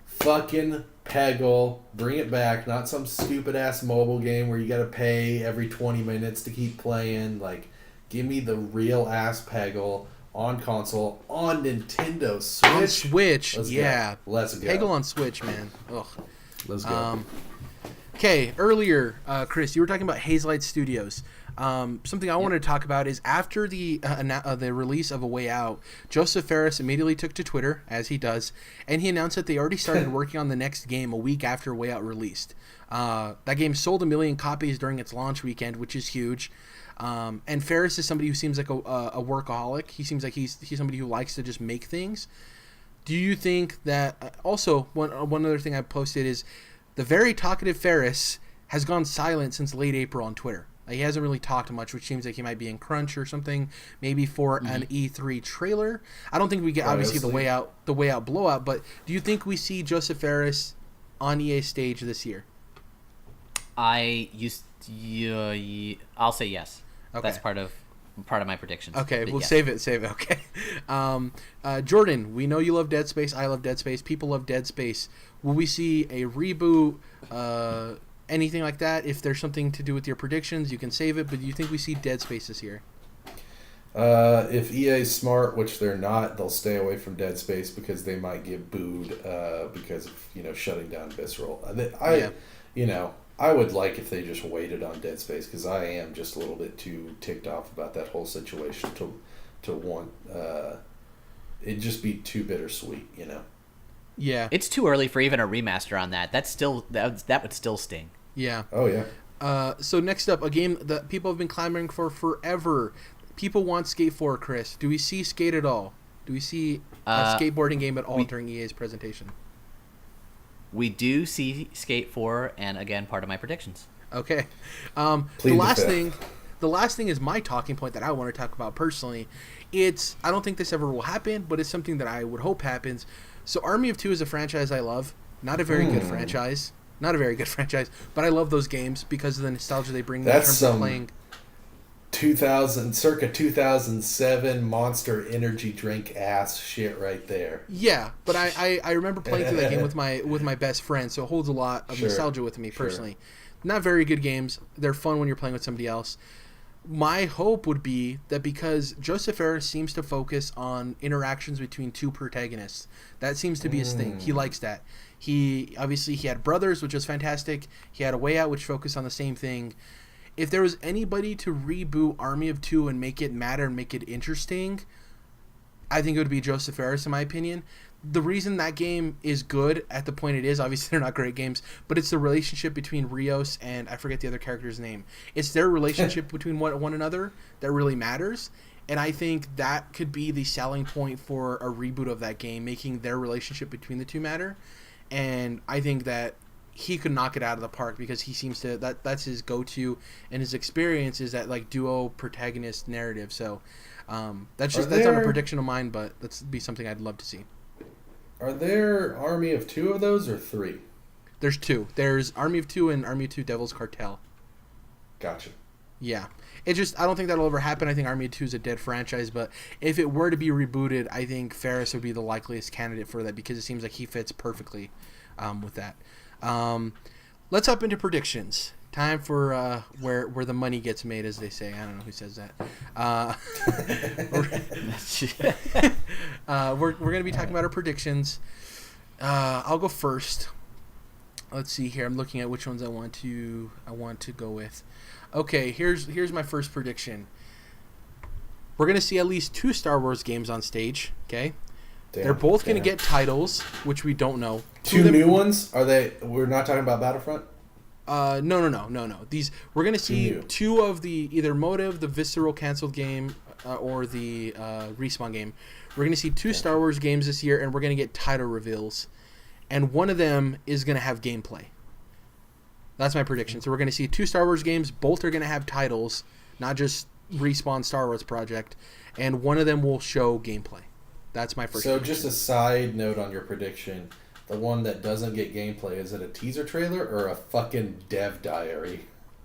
[SPEAKER 2] Fucking Peggle, bring it back. Not some stupid ass mobile game where you gotta pay every 20 minutes to keep playing. Like, give me the real ass Peggle on console, on Nintendo Switch.
[SPEAKER 1] On Switch,
[SPEAKER 2] Let's
[SPEAKER 1] go.
[SPEAKER 2] Let's go.
[SPEAKER 1] Peggle on Switch, man. Ugh.
[SPEAKER 2] Let's go.
[SPEAKER 1] Okay, earlier, Chris, you were talking about Hazelight Studios. Something I wanted to talk about is after the release of A Way Out, Joseph Fares immediately took to Twitter, as he does, and he announced that they already started working on the next game a week after A Way Out released. That game sold 1 million copies during its launch weekend, which is huge. And Fares is somebody who seems like a workaholic. He seems like he's somebody who likes to just make things. Do you think that... also, one other thing I posted is the very talkative Fares has gone silent since late April on Twitter. He hasn't really talked much, which seems like he might be in crunch or something, maybe for an E3 trailer. I don't think we get obviously the way out blowout, but do you think we see Joseph Fares on EA stage this year?
[SPEAKER 3] I'll say yes.
[SPEAKER 1] Okay.
[SPEAKER 3] That's part of my predictions.
[SPEAKER 1] Okay,
[SPEAKER 3] But
[SPEAKER 1] we'll
[SPEAKER 3] yes.
[SPEAKER 1] save it. Okay. Jordan, we know you love Dead Space. I love Dead Space. People love Dead Space. Will we see a reboot? Anything like that? If there's something to do with your predictions, you can save it. But do you think we see Dead Space this year?
[SPEAKER 2] If EA's smart, which they're not, they'll stay away from Dead Space because they might get booed because of shutting down Visceral. I would like if they just waited on Dead Space because I am just a little bit too ticked off about that whole situation to want it'd just be too bittersweet,
[SPEAKER 1] Yeah.
[SPEAKER 3] It's too early for even a remaster on that. That would still sting.
[SPEAKER 1] Yeah.
[SPEAKER 2] Oh yeah.
[SPEAKER 1] So next up, a game that people have been clamoring for forever. People want Skate 4, Chris. Do we see Skate at all? Do we see a skateboarding game at all during EA's presentation?
[SPEAKER 3] We do see Skate 4, and again, part of my predictions.
[SPEAKER 1] Okay.
[SPEAKER 2] Plead
[SPEAKER 1] The last
[SPEAKER 2] the
[SPEAKER 1] thing is my talking point that I want to talk about personally. I don't think this ever will happen, but it's something that I would hope happens. So Army of Two is a franchise I love. Not a very good franchise. Not a very good franchise, but I love those games because of the nostalgia they bring in terms of playing.
[SPEAKER 2] 2007 Monster Energy drink ass shit right there.
[SPEAKER 1] Yeah, but I remember playing through that game with my best friend, so it holds a lot of
[SPEAKER 2] Sure,
[SPEAKER 1] nostalgia with me personally. Not very good games. They're fun when you're playing with somebody else. My hope would be that because Joseph Fares seems to focus on interactions between two protagonists, that seems to be his thing. He likes that. He had Brothers, which was fantastic. He had A Way Out, which focused on the same thing. If there was anybody to reboot Army of Two and make it matter and make it interesting, I think it would be Joseph Fares, in my opinion. The reason that game is good at the point it is, obviously they're not great games, but it's the relationship between Rios and I forget the other character's name. It's their relationship between one another that really matters, and I think that could be the selling point for a reboot of that game, making their relationship between the two matter. And I think that he could knock it out of the park because he seems to that's his go-to, and his experience is that like duo protagonist narrative. So that's not a prediction of mine, but that's be something I'd love to see.
[SPEAKER 2] Are there Army of Two of those or three?
[SPEAKER 1] There's two. There's Army of Two and Army of Two Devil's Cartel.
[SPEAKER 2] Gotcha.
[SPEAKER 1] Yeah. I don't think that'll ever happen. I think Army of Two is a dead franchise, but if it were to be rebooted, I think Fares would be the likeliest candidate for that because it seems like he fits perfectly with that. Let's hop into predictions. Time for where the money gets made, as they say. I don't know who says that. We're going to be talking about our predictions. I'll go first. Let's see here. I'm looking at which ones I want to go with. Okay, here's my first prediction. We're going to see at least 2 Star Wars games on stage. Okay, they're both going to get titles, which we don't know.
[SPEAKER 2] 2 new ones? Are they? We're not talking about Battlefront.
[SPEAKER 1] No. We're gonna see 2 of the either Motive, the Visceral canceled game, or the Respawn game. We're gonna see 2 Star Wars games this year, and we're gonna get title reveals, and one of them is gonna have gameplay. That's my prediction. So we're gonna see 2 Star Wars games. Both are gonna have titles, not just Respawn Star Wars project, and one of them will show gameplay. That's my first.
[SPEAKER 2] So
[SPEAKER 1] prediction.
[SPEAKER 2] just a side note on your prediction. The one that doesn't get gameplay, is it a teaser trailer or a fucking dev diary?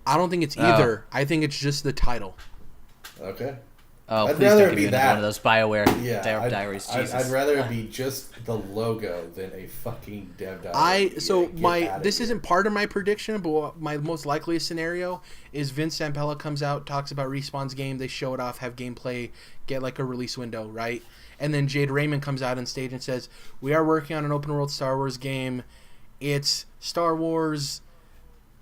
[SPEAKER 1] I don't think it's either. I think it's just the title.
[SPEAKER 2] Okay.
[SPEAKER 3] Oh,
[SPEAKER 2] I'd
[SPEAKER 3] please
[SPEAKER 2] rather
[SPEAKER 3] don't give
[SPEAKER 2] be
[SPEAKER 3] me
[SPEAKER 2] that.
[SPEAKER 3] one of those BioWare diaries.
[SPEAKER 2] I'd
[SPEAKER 3] Jesus.
[SPEAKER 2] rather it be just the logo than a fucking dev diary.
[SPEAKER 1] This isn't part of my prediction, but my most likely scenario is Vince Zampella comes out, talks about Respawn's game, they show it off, have gameplay, get like a release window, right? And then Jade Raymond comes out on stage and says, "We are working on an open world Star Wars game. It's Star Wars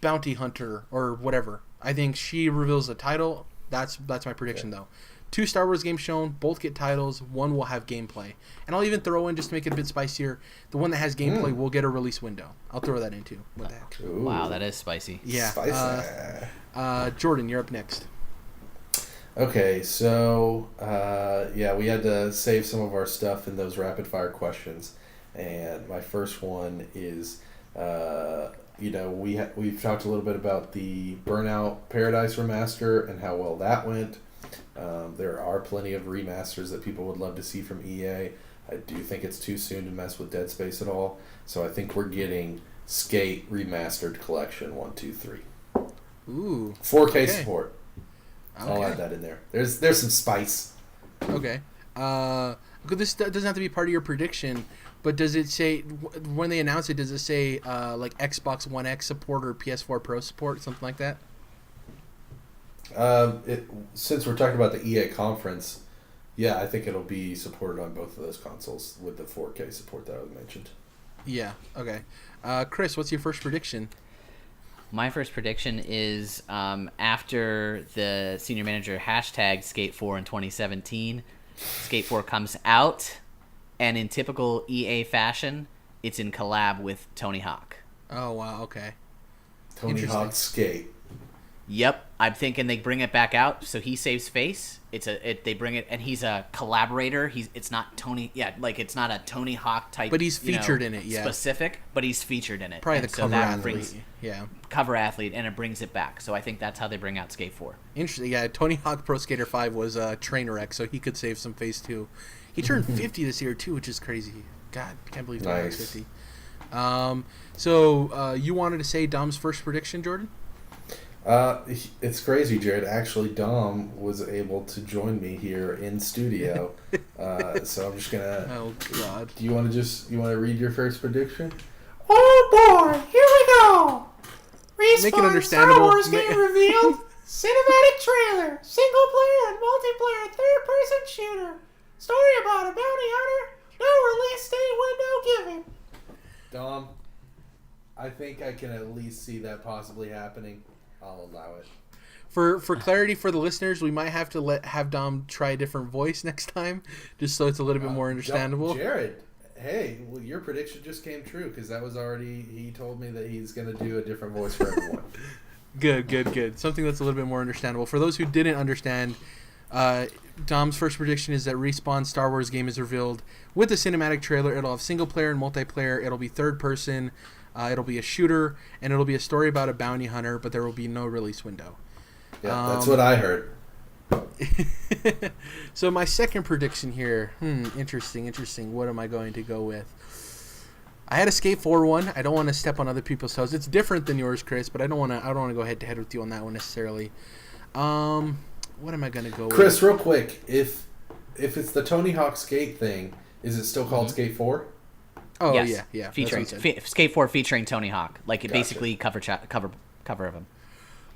[SPEAKER 1] Bounty Hunter or whatever." I think she reveals the title. That's my prediction, though. 2 Star Wars games shown, both get titles. One will have gameplay, and I'll even throw in, just to make it a bit spicier, the one that has gameplay will get a release window. I'll throw that in too. What the heck?
[SPEAKER 2] Ooh.
[SPEAKER 3] Wow, that is spicy.
[SPEAKER 1] Yeah.
[SPEAKER 2] Spicy.
[SPEAKER 1] Jordan, you're up next.
[SPEAKER 2] Okay, so we had to save some of our stuff in those rapid fire questions, and my first one is, we've talked a little bit about the Burnout Paradise remaster and how well that went. There are plenty of remasters that people would love to see from EA. I do think it's too soon to mess with Dead Space at all, so I think we're getting Skate Remastered Collection 1, 2, 3.
[SPEAKER 1] Ooh.
[SPEAKER 2] 4K support.
[SPEAKER 1] Okay.
[SPEAKER 2] I'll add that in there. There's some spice.
[SPEAKER 1] Okay. This doesn't have to be part of your prediction, but does it say, when they announce it, does it say like Xbox One X support or PS4 Pro support, something like that?
[SPEAKER 2] Since we're talking about the EA conference, yeah, I think it'll be supported on both of those consoles with the 4K support that I mentioned.
[SPEAKER 1] Yeah. Okay. Chris, what's your first prediction?
[SPEAKER 3] My first prediction is after the senior manager hashtag Skate 4 in 2017, Skate 4 comes out, and in typical EA fashion, it's in collab with Tony Hawk.
[SPEAKER 1] Oh, wow. Okay.
[SPEAKER 2] Tony Hawk Skate.
[SPEAKER 3] Yep, I'm thinking they bring it back out, so he saves face. They bring it, and he's a collaborator. It's not Tony, it's not a Tony Hawk type.
[SPEAKER 1] But he's featured in it, yeah.
[SPEAKER 3] Specific, but he's featured in it.
[SPEAKER 1] Probably
[SPEAKER 3] and
[SPEAKER 1] the cover athlete.
[SPEAKER 3] Cover athlete, and it brings it back. So I think that's how they bring out Skate 4.
[SPEAKER 1] Interesting. Yeah, Tony Hawk Pro Skater 5 was a train wreck, so he could save some face too. He turned 50 this year too, which is crazy. God, I can't believe Tony Hawk's 50. So you wanted to say Dom's first prediction, Jordan?
[SPEAKER 2] It's crazy, Jared. Actually, Dom was able to join me here in studio. So I'm just gonna.
[SPEAKER 1] Oh God!
[SPEAKER 2] Do you want to read your first prediction?
[SPEAKER 4] Oh boy, here we go.
[SPEAKER 1] Make it
[SPEAKER 4] Respawn
[SPEAKER 1] understandable.
[SPEAKER 4] Star Wars game revealed. Cinematic trailer, single player and multiplayer third-person shooter. Story about a bounty hunter. No release date window given.
[SPEAKER 2] Dom, I think I can at least see that possibly happening. I'll allow it.
[SPEAKER 1] For clarity for the listeners, we might have to have Dom try a different voice next time, just so it's a little bit more understandable.
[SPEAKER 2] Jared, hey, well, your prediction just came true because that was already. He told me that he's going to do a different voice for everyone.
[SPEAKER 1] Good. Something that's a little bit more understandable. For those who didn't understand, Dom's first prediction is that Respawn's Star Wars game is revealed with the cinematic trailer. It'll have single player and multiplayer. It'll be third person. It'll be a shooter, and it'll be a story about a bounty hunter, but there will be no release window.
[SPEAKER 2] Yeah, that's what I heard.
[SPEAKER 1] So my second prediction here, interesting. What am I going to go with? I had a Skate 4 one. I don't want to step on other people's toes. It's different than yours, Chris, but I don't want to go head to head with you on that one necessarily. What am I going to go with?
[SPEAKER 2] Chris, real quick, if it's the Tony Hawk Skate thing, is it still called Skate 4?
[SPEAKER 1] Oh,
[SPEAKER 3] yes.
[SPEAKER 1] yeah.
[SPEAKER 3] Featuring Skate 4 featuring Tony Hawk. Like,
[SPEAKER 2] Gotcha.
[SPEAKER 3] basically cover of him.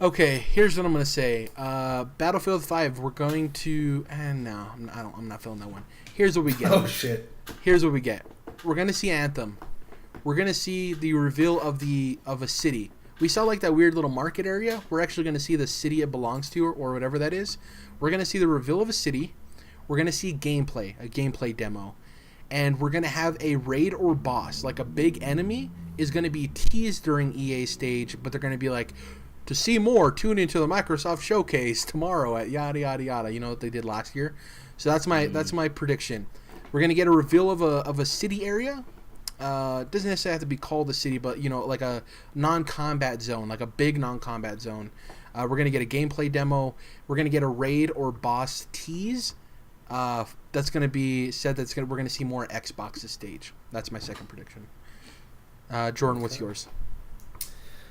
[SPEAKER 1] Okay, here's what I'm going to say. Battlefield 5, we're going to... no, I'm not feeling that one. Here's what we get.
[SPEAKER 2] Oh, shit.
[SPEAKER 1] Here's what we get. We're going to see Anthem. We're going to see the reveal of a city. We saw, like, that weird little market area. We're actually going to see the city it belongs to or whatever that is. We're going to see the reveal of a city. We're going to see a gameplay demo. And we're going to have a raid or boss, like a big enemy, is going to be teased during EA stage, but they're going to be like, to see more, tune into the Microsoft Showcase tomorrow at yada, yada, yada. You know what they did last year? So that's my prediction. We're going to get a reveal of a city area. It doesn't necessarily have to be called a city, but, like a non-combat zone, like a big non-combat zone. We're going to get a gameplay demo. We're going to get a raid or boss tease. That's going to be said we're going to see more Xbox's stage. That's my second prediction. Jordan, what's yours?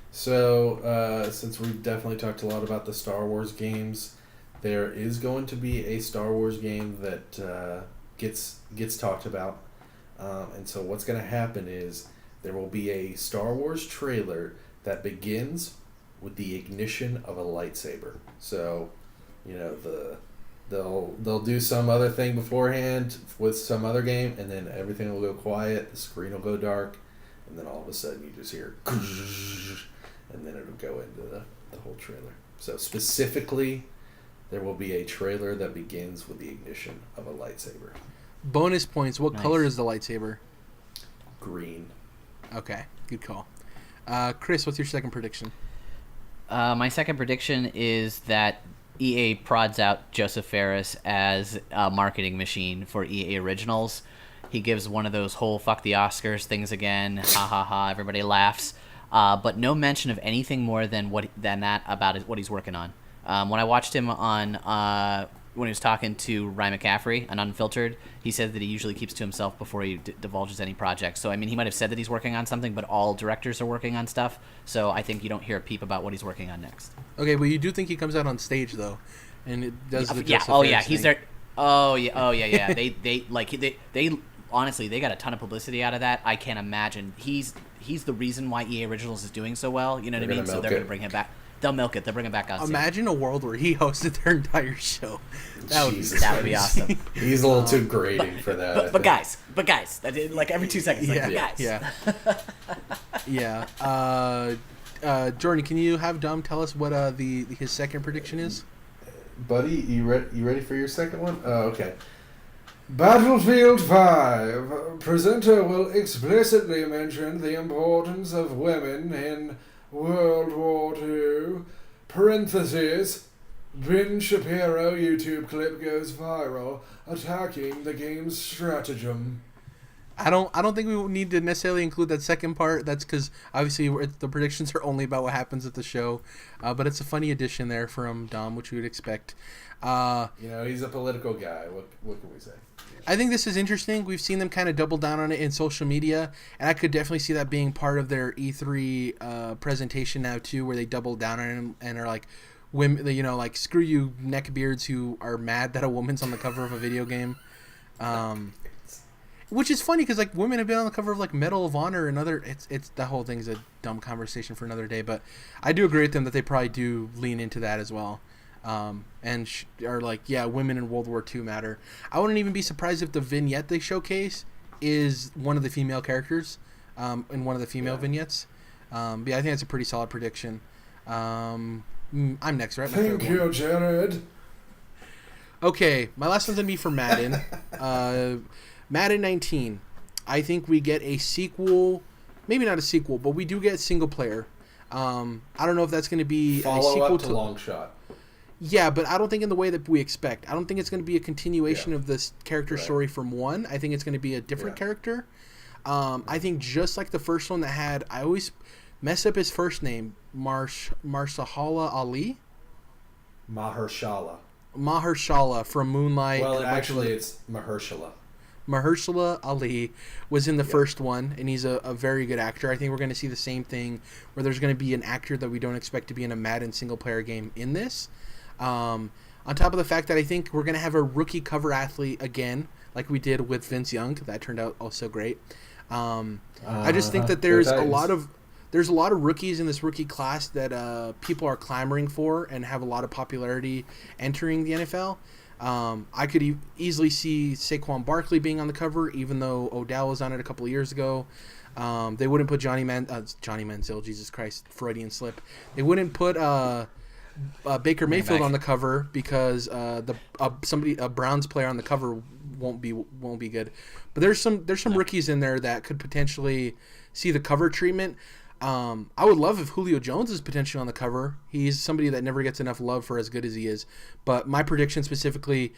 [SPEAKER 2] So, since we've definitely talked a lot about the Star Wars games, there is going to be a Star Wars game that gets talked about. And so what's going to happen is there will be a Star Wars trailer that begins with the ignition of a lightsaber. So, they'll do some other thing beforehand with some other game, and then everything will go quiet, the screen will go dark, and then all of a sudden you just hear and then it'll go into the whole trailer. So specifically, there will be a trailer that begins with the ignition of a lightsaber.
[SPEAKER 1] Bonus points. What
[SPEAKER 3] Nice.
[SPEAKER 1] color is the lightsaber?
[SPEAKER 2] Green.
[SPEAKER 1] Okay, good call. Chris, what's your second prediction?
[SPEAKER 3] My second prediction is that EA prods out Joseph Ferris as a marketing machine for EA Originals. He gives one of those whole "fuck the Oscars" things again. Ha ha ha! Everybody laughs, but no mention of anything more than that about what he's working on. When I watched him on when he was talking to Ryan McCaffrey on Unfiltered, he said that he usually keeps to himself before he divulges any projects. So I mean, he might have said that he's working on something, but all directors are working on stuff. So I think you don't hear a peep about what he's working on next.
[SPEAKER 1] Okay, but you do think he comes out on stage though, and it does the
[SPEAKER 3] Yeah.
[SPEAKER 1] Joseph
[SPEAKER 3] Oh yeah.
[SPEAKER 1] Ferris
[SPEAKER 3] He's
[SPEAKER 1] thing.
[SPEAKER 3] there. Oh yeah. they honestly they got a ton of publicity out of that. I can't imagine. He's the reason why EA Originals is doing so well. You know what I
[SPEAKER 2] They're
[SPEAKER 3] mean?
[SPEAKER 2] gonna
[SPEAKER 3] So
[SPEAKER 2] milk
[SPEAKER 3] they're
[SPEAKER 2] it.
[SPEAKER 3] gonna bring him back. They'll milk it. They'll bring him back on stage.
[SPEAKER 1] Imagine a world where he hosted their entire show. That would be
[SPEAKER 2] Jesus
[SPEAKER 3] That would be
[SPEAKER 2] Christ.
[SPEAKER 3] awesome.
[SPEAKER 2] He's a little too grating for that. I
[SPEAKER 3] But
[SPEAKER 2] think.
[SPEAKER 3] guys, that did, like every 2 seconds, like,
[SPEAKER 1] Yeah,
[SPEAKER 3] but guys.
[SPEAKER 1] yeah. Jordan, can you have Dom tell us what his second prediction is?
[SPEAKER 2] Buddy, you ready for your second one? Oh, okay. Battlefield 5. Presenter will explicitly mention the importance of women in World War II. Parentheses. Ben Shapiro YouTube clip goes viral attacking the game's stratagem.
[SPEAKER 1] I don't think we need to necessarily include that second part. That's because obviously the predictions are only about what happens at the show, but it's a funny addition there from Dom, which we would expect.
[SPEAKER 2] He's a political guy. What can we say?
[SPEAKER 1] I think this is interesting. We've seen them kind of double down on it in social media, and I could definitely see that being part of their E3 presentation now too, where they double down on it and are like, women, like screw you neckbeards who are mad that a woman's on the cover of a video game. Which is funny because like women have been on the cover of like Medal of Honor and other. It's that whole thing's a dumb conversation for another day. But I do agree with them that they probably do lean into that as well, and are like, yeah, women in World War II matter. I wouldn't even be surprised if the vignette they showcase is one of the female characters, in one of the female vignettes. But yeah, I think that's a pretty solid prediction. I'm next, right? My third
[SPEAKER 2] Thank
[SPEAKER 1] one.
[SPEAKER 2] you, Jared.
[SPEAKER 1] Okay, my last one's gonna be for Madden. Madden 19. I think we get a sequel. Maybe not a sequel, but we do get single player. I don't know if that's going to be a
[SPEAKER 2] Follow
[SPEAKER 1] sequel
[SPEAKER 2] up to Long Shot.
[SPEAKER 1] Yeah, but I don't think in the way that we expect. I don't think it's going to be a continuation of this character story from one. I think it's going to be a different character. I think just like the first one that had, I always mess up his first name, Marshala Ali. Mahershala from Moonlight.
[SPEAKER 2] Well, actually, it's Mahershala.
[SPEAKER 1] Mahershala Ali was in the first one, and he's a very good actor. I think we're going to see the same thing, where there's going to be an actor that we don't expect to be in a Madden single-player game in this. On top of the fact that I think we're going to have a rookie cover athlete again, like we did with Vince Young. That turned out also great. I just think that there's a lot of rookies in this rookie class that people are clamoring for and have a lot of popularity entering the NFL. I could easily see Saquon Barkley being on the cover, even though Odell was on it a couple of years ago. They wouldn't put Johnny Manziel, Jesus Christ, Freudian slip. They wouldn't put Baker Mayfield on the cover because a Browns player on the cover won't be good. But there's some rookies in there that could potentially see the cover treatment. I would love if Julio Jones is potentially on the cover. He's somebody that never gets enough love for as good as he is. But my prediction specifically,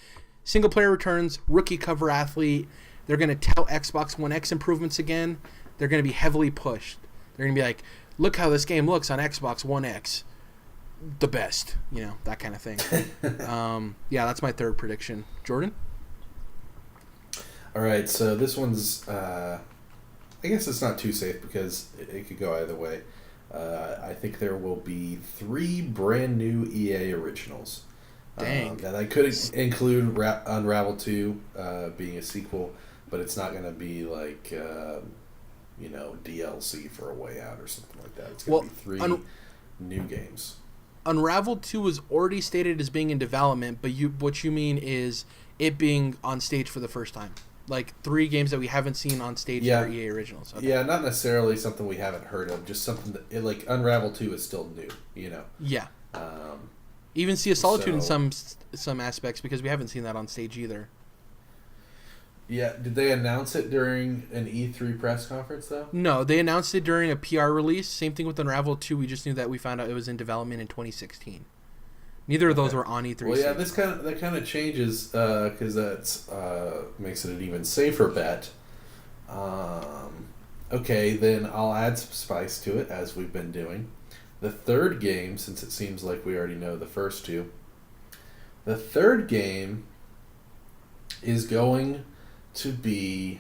[SPEAKER 1] single player returns, rookie cover athlete. They're going to tell Xbox One X improvements again. They're going to be heavily pushed. They're going to be like, look how this game looks on Xbox One X. The best, that kind of thing. Yeah, that's my third prediction. Jordan?
[SPEAKER 2] All right, so this one's... I guess it's not too safe because it could go either way. I think there will be 3 brand new EA originals.
[SPEAKER 1] Dang.
[SPEAKER 2] That I could include Unravel 2 being a sequel, but it's not going to be like, DLC for A Way Out or something like that. It's going to be 3 new games.
[SPEAKER 1] Unravel 2 was already stated as being in development, but what you mean is it being on stage for the first time. Like 3 games that we haven't seen on stage that are EA originals. Okay.
[SPEAKER 2] Yeah, not necessarily something we haven't heard of, just something that like Unravel 2 is still new,
[SPEAKER 1] Yeah. Even see a Solitude in
[SPEAKER 2] So-
[SPEAKER 1] some aspects because we haven't seen that on stage either.
[SPEAKER 2] Yeah, did they announce it during an E3 press conference though?
[SPEAKER 1] No, they announced it during a PR release. Same thing with Unravel 2. We just knew that we found out it was in development in 2016. Neither of those
[SPEAKER 2] Okay.
[SPEAKER 1] were on E3.
[SPEAKER 2] Well, yeah,
[SPEAKER 1] stage.
[SPEAKER 2] that kind of changes because that's makes it an even safer bet. Okay, then I'll add some spice to it as we've been doing. The third game, since it seems like we already know the first two, the third game is going to be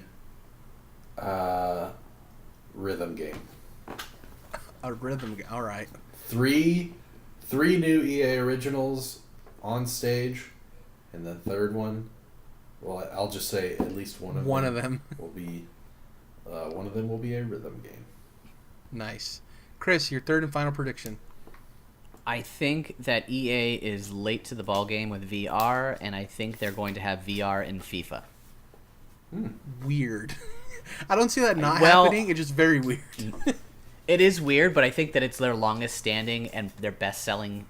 [SPEAKER 2] rhythm game.
[SPEAKER 1] A rhythm. All right.
[SPEAKER 2] Three new EA originals on stage, and the third one, well, I'll just say at least one of them will be a rhythm game.
[SPEAKER 1] Nice. Chris, your third and final prediction.
[SPEAKER 3] I think that EA is late to the ball game with VR, and I think they're going to have VR in FIFA.
[SPEAKER 1] Weird. I don't see that not
[SPEAKER 3] Well-
[SPEAKER 1] happening. It's just very weird.
[SPEAKER 3] It is weird, but I think that it's their longest standing and their best selling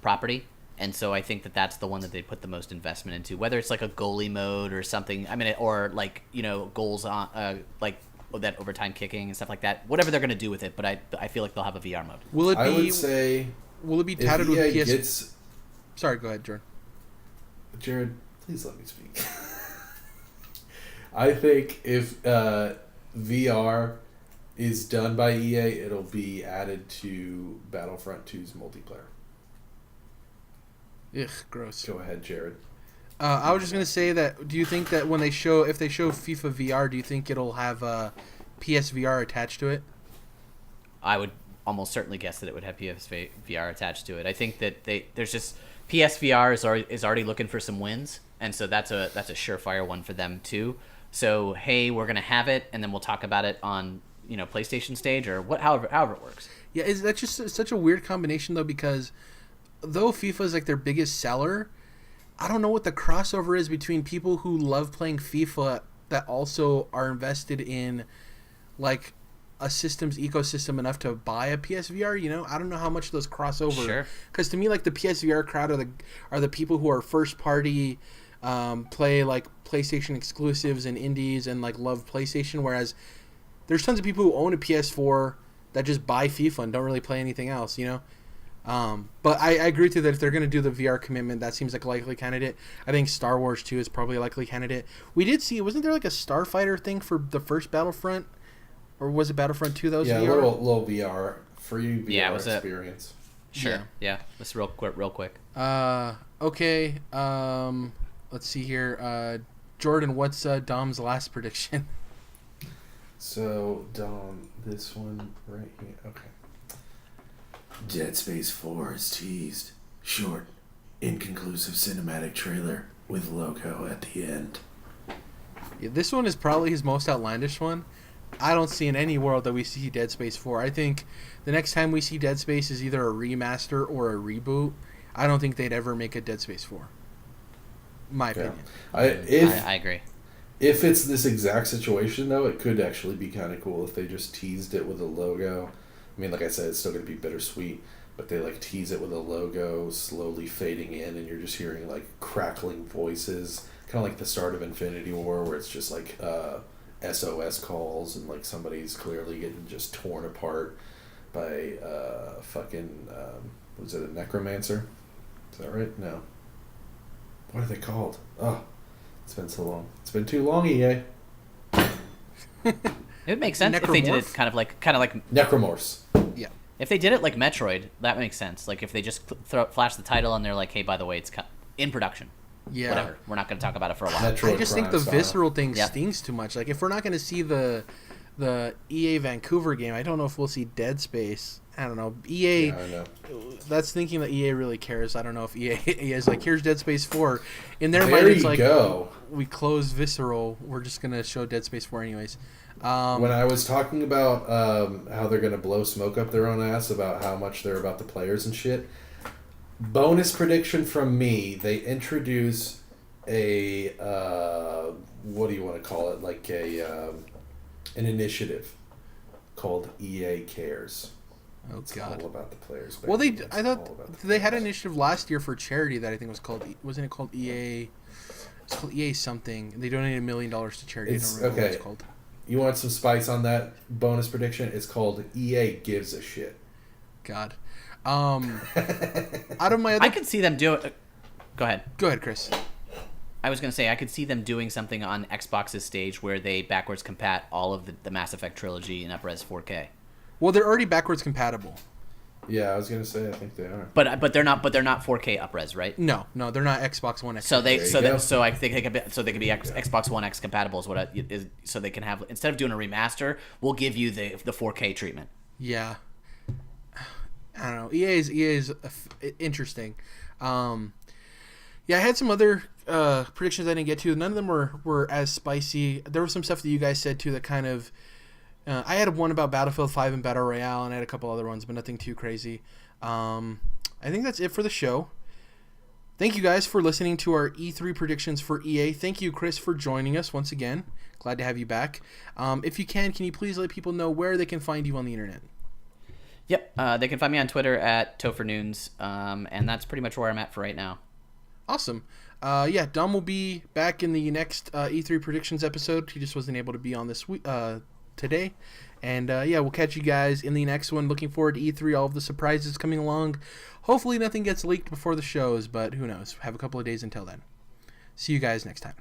[SPEAKER 3] property. And so I think that that's the one that they put the most investment into, whether it's like a goalie mode or something. I mean, or like, goals on like that overtime kicking and stuff like that. Whatever they're going to do with it, but I feel like they'll have a VR mode.
[SPEAKER 1] Will it
[SPEAKER 2] I would
[SPEAKER 1] be?
[SPEAKER 2] say
[SPEAKER 1] Will it be
[SPEAKER 2] if
[SPEAKER 1] touted
[SPEAKER 2] EA
[SPEAKER 1] with PS?
[SPEAKER 2] gets
[SPEAKER 1] Sorry, go ahead, Jordan.
[SPEAKER 2] Jared, please let me speak. I think if VR is done by EA, it'll be added to Battlefront 2's multiplayer.
[SPEAKER 1] Ugh, gross.
[SPEAKER 2] Go ahead, Jared.
[SPEAKER 1] I was just gonna say that. Do you think that when if they show FIFA VR, do you think it'll have PSVR attached to it?
[SPEAKER 3] I would almost certainly guess that it would have PSVR attached to it. I think that there's just PSVR is already looking for some wins, and so that's a surefire one for them too. So hey, we're gonna have it, and then we'll talk about it on PlayStation stage or however it works.
[SPEAKER 1] Yeah, is that just such a weird combination though? Because though FIFA is like their biggest seller, I don't know what the crossover is between people who love playing FIFA that also are invested in like a system's ecosystem enough to buy a PSVR. I don't know how much those cross over.
[SPEAKER 3] Sure.
[SPEAKER 1] Because to me, like the PSVR crowd are the people who are first party, play like PlayStation exclusives and indies and like love PlayStation. Whereas there's tons of people who own a PS4 that just buy FIFA and don't really play anything else. But I agree with you that if they're going to do the VR commitment, that seems like a likely candidate. I think Star Wars 2 is probably a likely candidate. We did see, wasn't there like a Starfighter thing for the first Battlefront? Or was it Battlefront 2 that was
[SPEAKER 2] Yeah,
[SPEAKER 1] VR?
[SPEAKER 2] a little VR, free VR
[SPEAKER 3] Yeah, it was
[SPEAKER 2] experience.
[SPEAKER 3] Sure. Yeah. Let's real quick.
[SPEAKER 1] Okay. Let's see here. Jordan, what's Dom's last prediction?
[SPEAKER 2] So, Dom, this one right here. Okay. Dead Space 4 is teased. Short, inconclusive cinematic trailer with logo at the end.
[SPEAKER 1] Yeah, this one is probably his most outlandish one. I don't see in any world that we see Dead Space 4. I think the next time we see Dead Space is either a remaster or a reboot. I don't think they'd ever make a Dead Space 4. My
[SPEAKER 2] Yeah.
[SPEAKER 1] opinion.
[SPEAKER 3] I agree.
[SPEAKER 2] If it's this exact situation, though, it could actually be kind of cool if they just teased it with a logo. I mean, like I said, it's still going to be bittersweet, but they like tease it with a logo slowly fading in, and you're just hearing like crackling voices, kind of like the start of Infinity War, where it's just like SOS calls, and like somebody's clearly getting just torn apart by fucking was it a necromancer? Is that right? No. What are they called? Oh, it's been so long. It's been too long, EA.
[SPEAKER 3] It would make sense if they did it
[SPEAKER 1] Necromorph?
[SPEAKER 3] kind of like
[SPEAKER 2] Necromorphs.
[SPEAKER 1] Yeah.
[SPEAKER 3] if they did it like Metroid. That makes sense. Like if they just flash the title and they're like, hey, by the way, it's in production.
[SPEAKER 1] Yeah.
[SPEAKER 3] Whatever. We're not going to talk about it for a while.
[SPEAKER 2] Metroid
[SPEAKER 1] I just think
[SPEAKER 2] Prime
[SPEAKER 1] the
[SPEAKER 2] style.
[SPEAKER 1] visceral thing
[SPEAKER 3] Yep.
[SPEAKER 1] stings too much. Like if we're not going to see the EA Vancouver game, I don't know if we'll see Dead Space. I don't know. EA,
[SPEAKER 2] Yeah, I know.
[SPEAKER 1] that's thinking that EA really cares. I don't know if EA is like, here's Dead Space 4. In their
[SPEAKER 2] There
[SPEAKER 1] mind, it's
[SPEAKER 2] you
[SPEAKER 1] like,
[SPEAKER 2] go.
[SPEAKER 1] we close Visceral. We're just going to show Dead Space 4 anyways.
[SPEAKER 2] When I was talking about how they're going to blow smoke up their own ass about how much they're about the players and shit, bonus prediction from me, they introduce a, what do you want to call it, like an initiative called EA Cares.
[SPEAKER 1] Oh
[SPEAKER 2] It's
[SPEAKER 1] God.
[SPEAKER 2] all about the players.
[SPEAKER 1] Well,
[SPEAKER 2] baby. It's
[SPEAKER 1] I
[SPEAKER 2] all
[SPEAKER 1] thought
[SPEAKER 2] about the
[SPEAKER 1] they had an
[SPEAKER 2] players.
[SPEAKER 1] initiative last year for charity that I think was called, wasn't it called EA? It's called EA something. They donated $1 million to charity. I don't remember what it's called.
[SPEAKER 2] You want some spice on that bonus prediction? It's called EA gives a shit.
[SPEAKER 1] God. Out of my other,
[SPEAKER 3] I could see them do it. Go ahead.
[SPEAKER 1] go ahead, Chris.
[SPEAKER 3] I was going to say I could see them doing something on Xbox's stage where they backwards compat all of the Mass Effect trilogy in upres 4K.
[SPEAKER 1] Well, they're already backwards compatible.
[SPEAKER 2] Yeah, I was gonna say I think they are.
[SPEAKER 3] But they're not 4K upres, right?
[SPEAKER 1] No, they're not Xbox One X.
[SPEAKER 3] So
[SPEAKER 2] There you go.
[SPEAKER 3] so I think they could be, Xbox One X compatible is what is, so they can have, instead of doing a remaster, we'll give you the 4K treatment.
[SPEAKER 1] Yeah. I don't know. EA is interesting. Yeah, I had some other predictions I didn't get to. None of them were as spicy. There was some stuff that you guys said too that kind of. I had one about Battlefield 5 and Battle Royale, and I had a couple other ones, but nothing too crazy. I think that's it for the show. Thank you guys for listening to our E3 predictions for EA. Thank you, Chris, for joining us once again. Glad to have you back. If you can you please let people know where they can find you on the internet?
[SPEAKER 3] Yep, they can find me on Twitter at Tophernoons, and that's pretty much where I'm at for right now.
[SPEAKER 1] Awesome. Yeah, Dom will be back in the next E3 predictions episode. He just wasn't able to be on this week today. And yeah, we'll catch you guys in the next one. Looking forward to E3, all of the surprises coming along. Hopefully nothing gets leaked before the shows, but who knows? Have a couple of days until then. See you guys next time.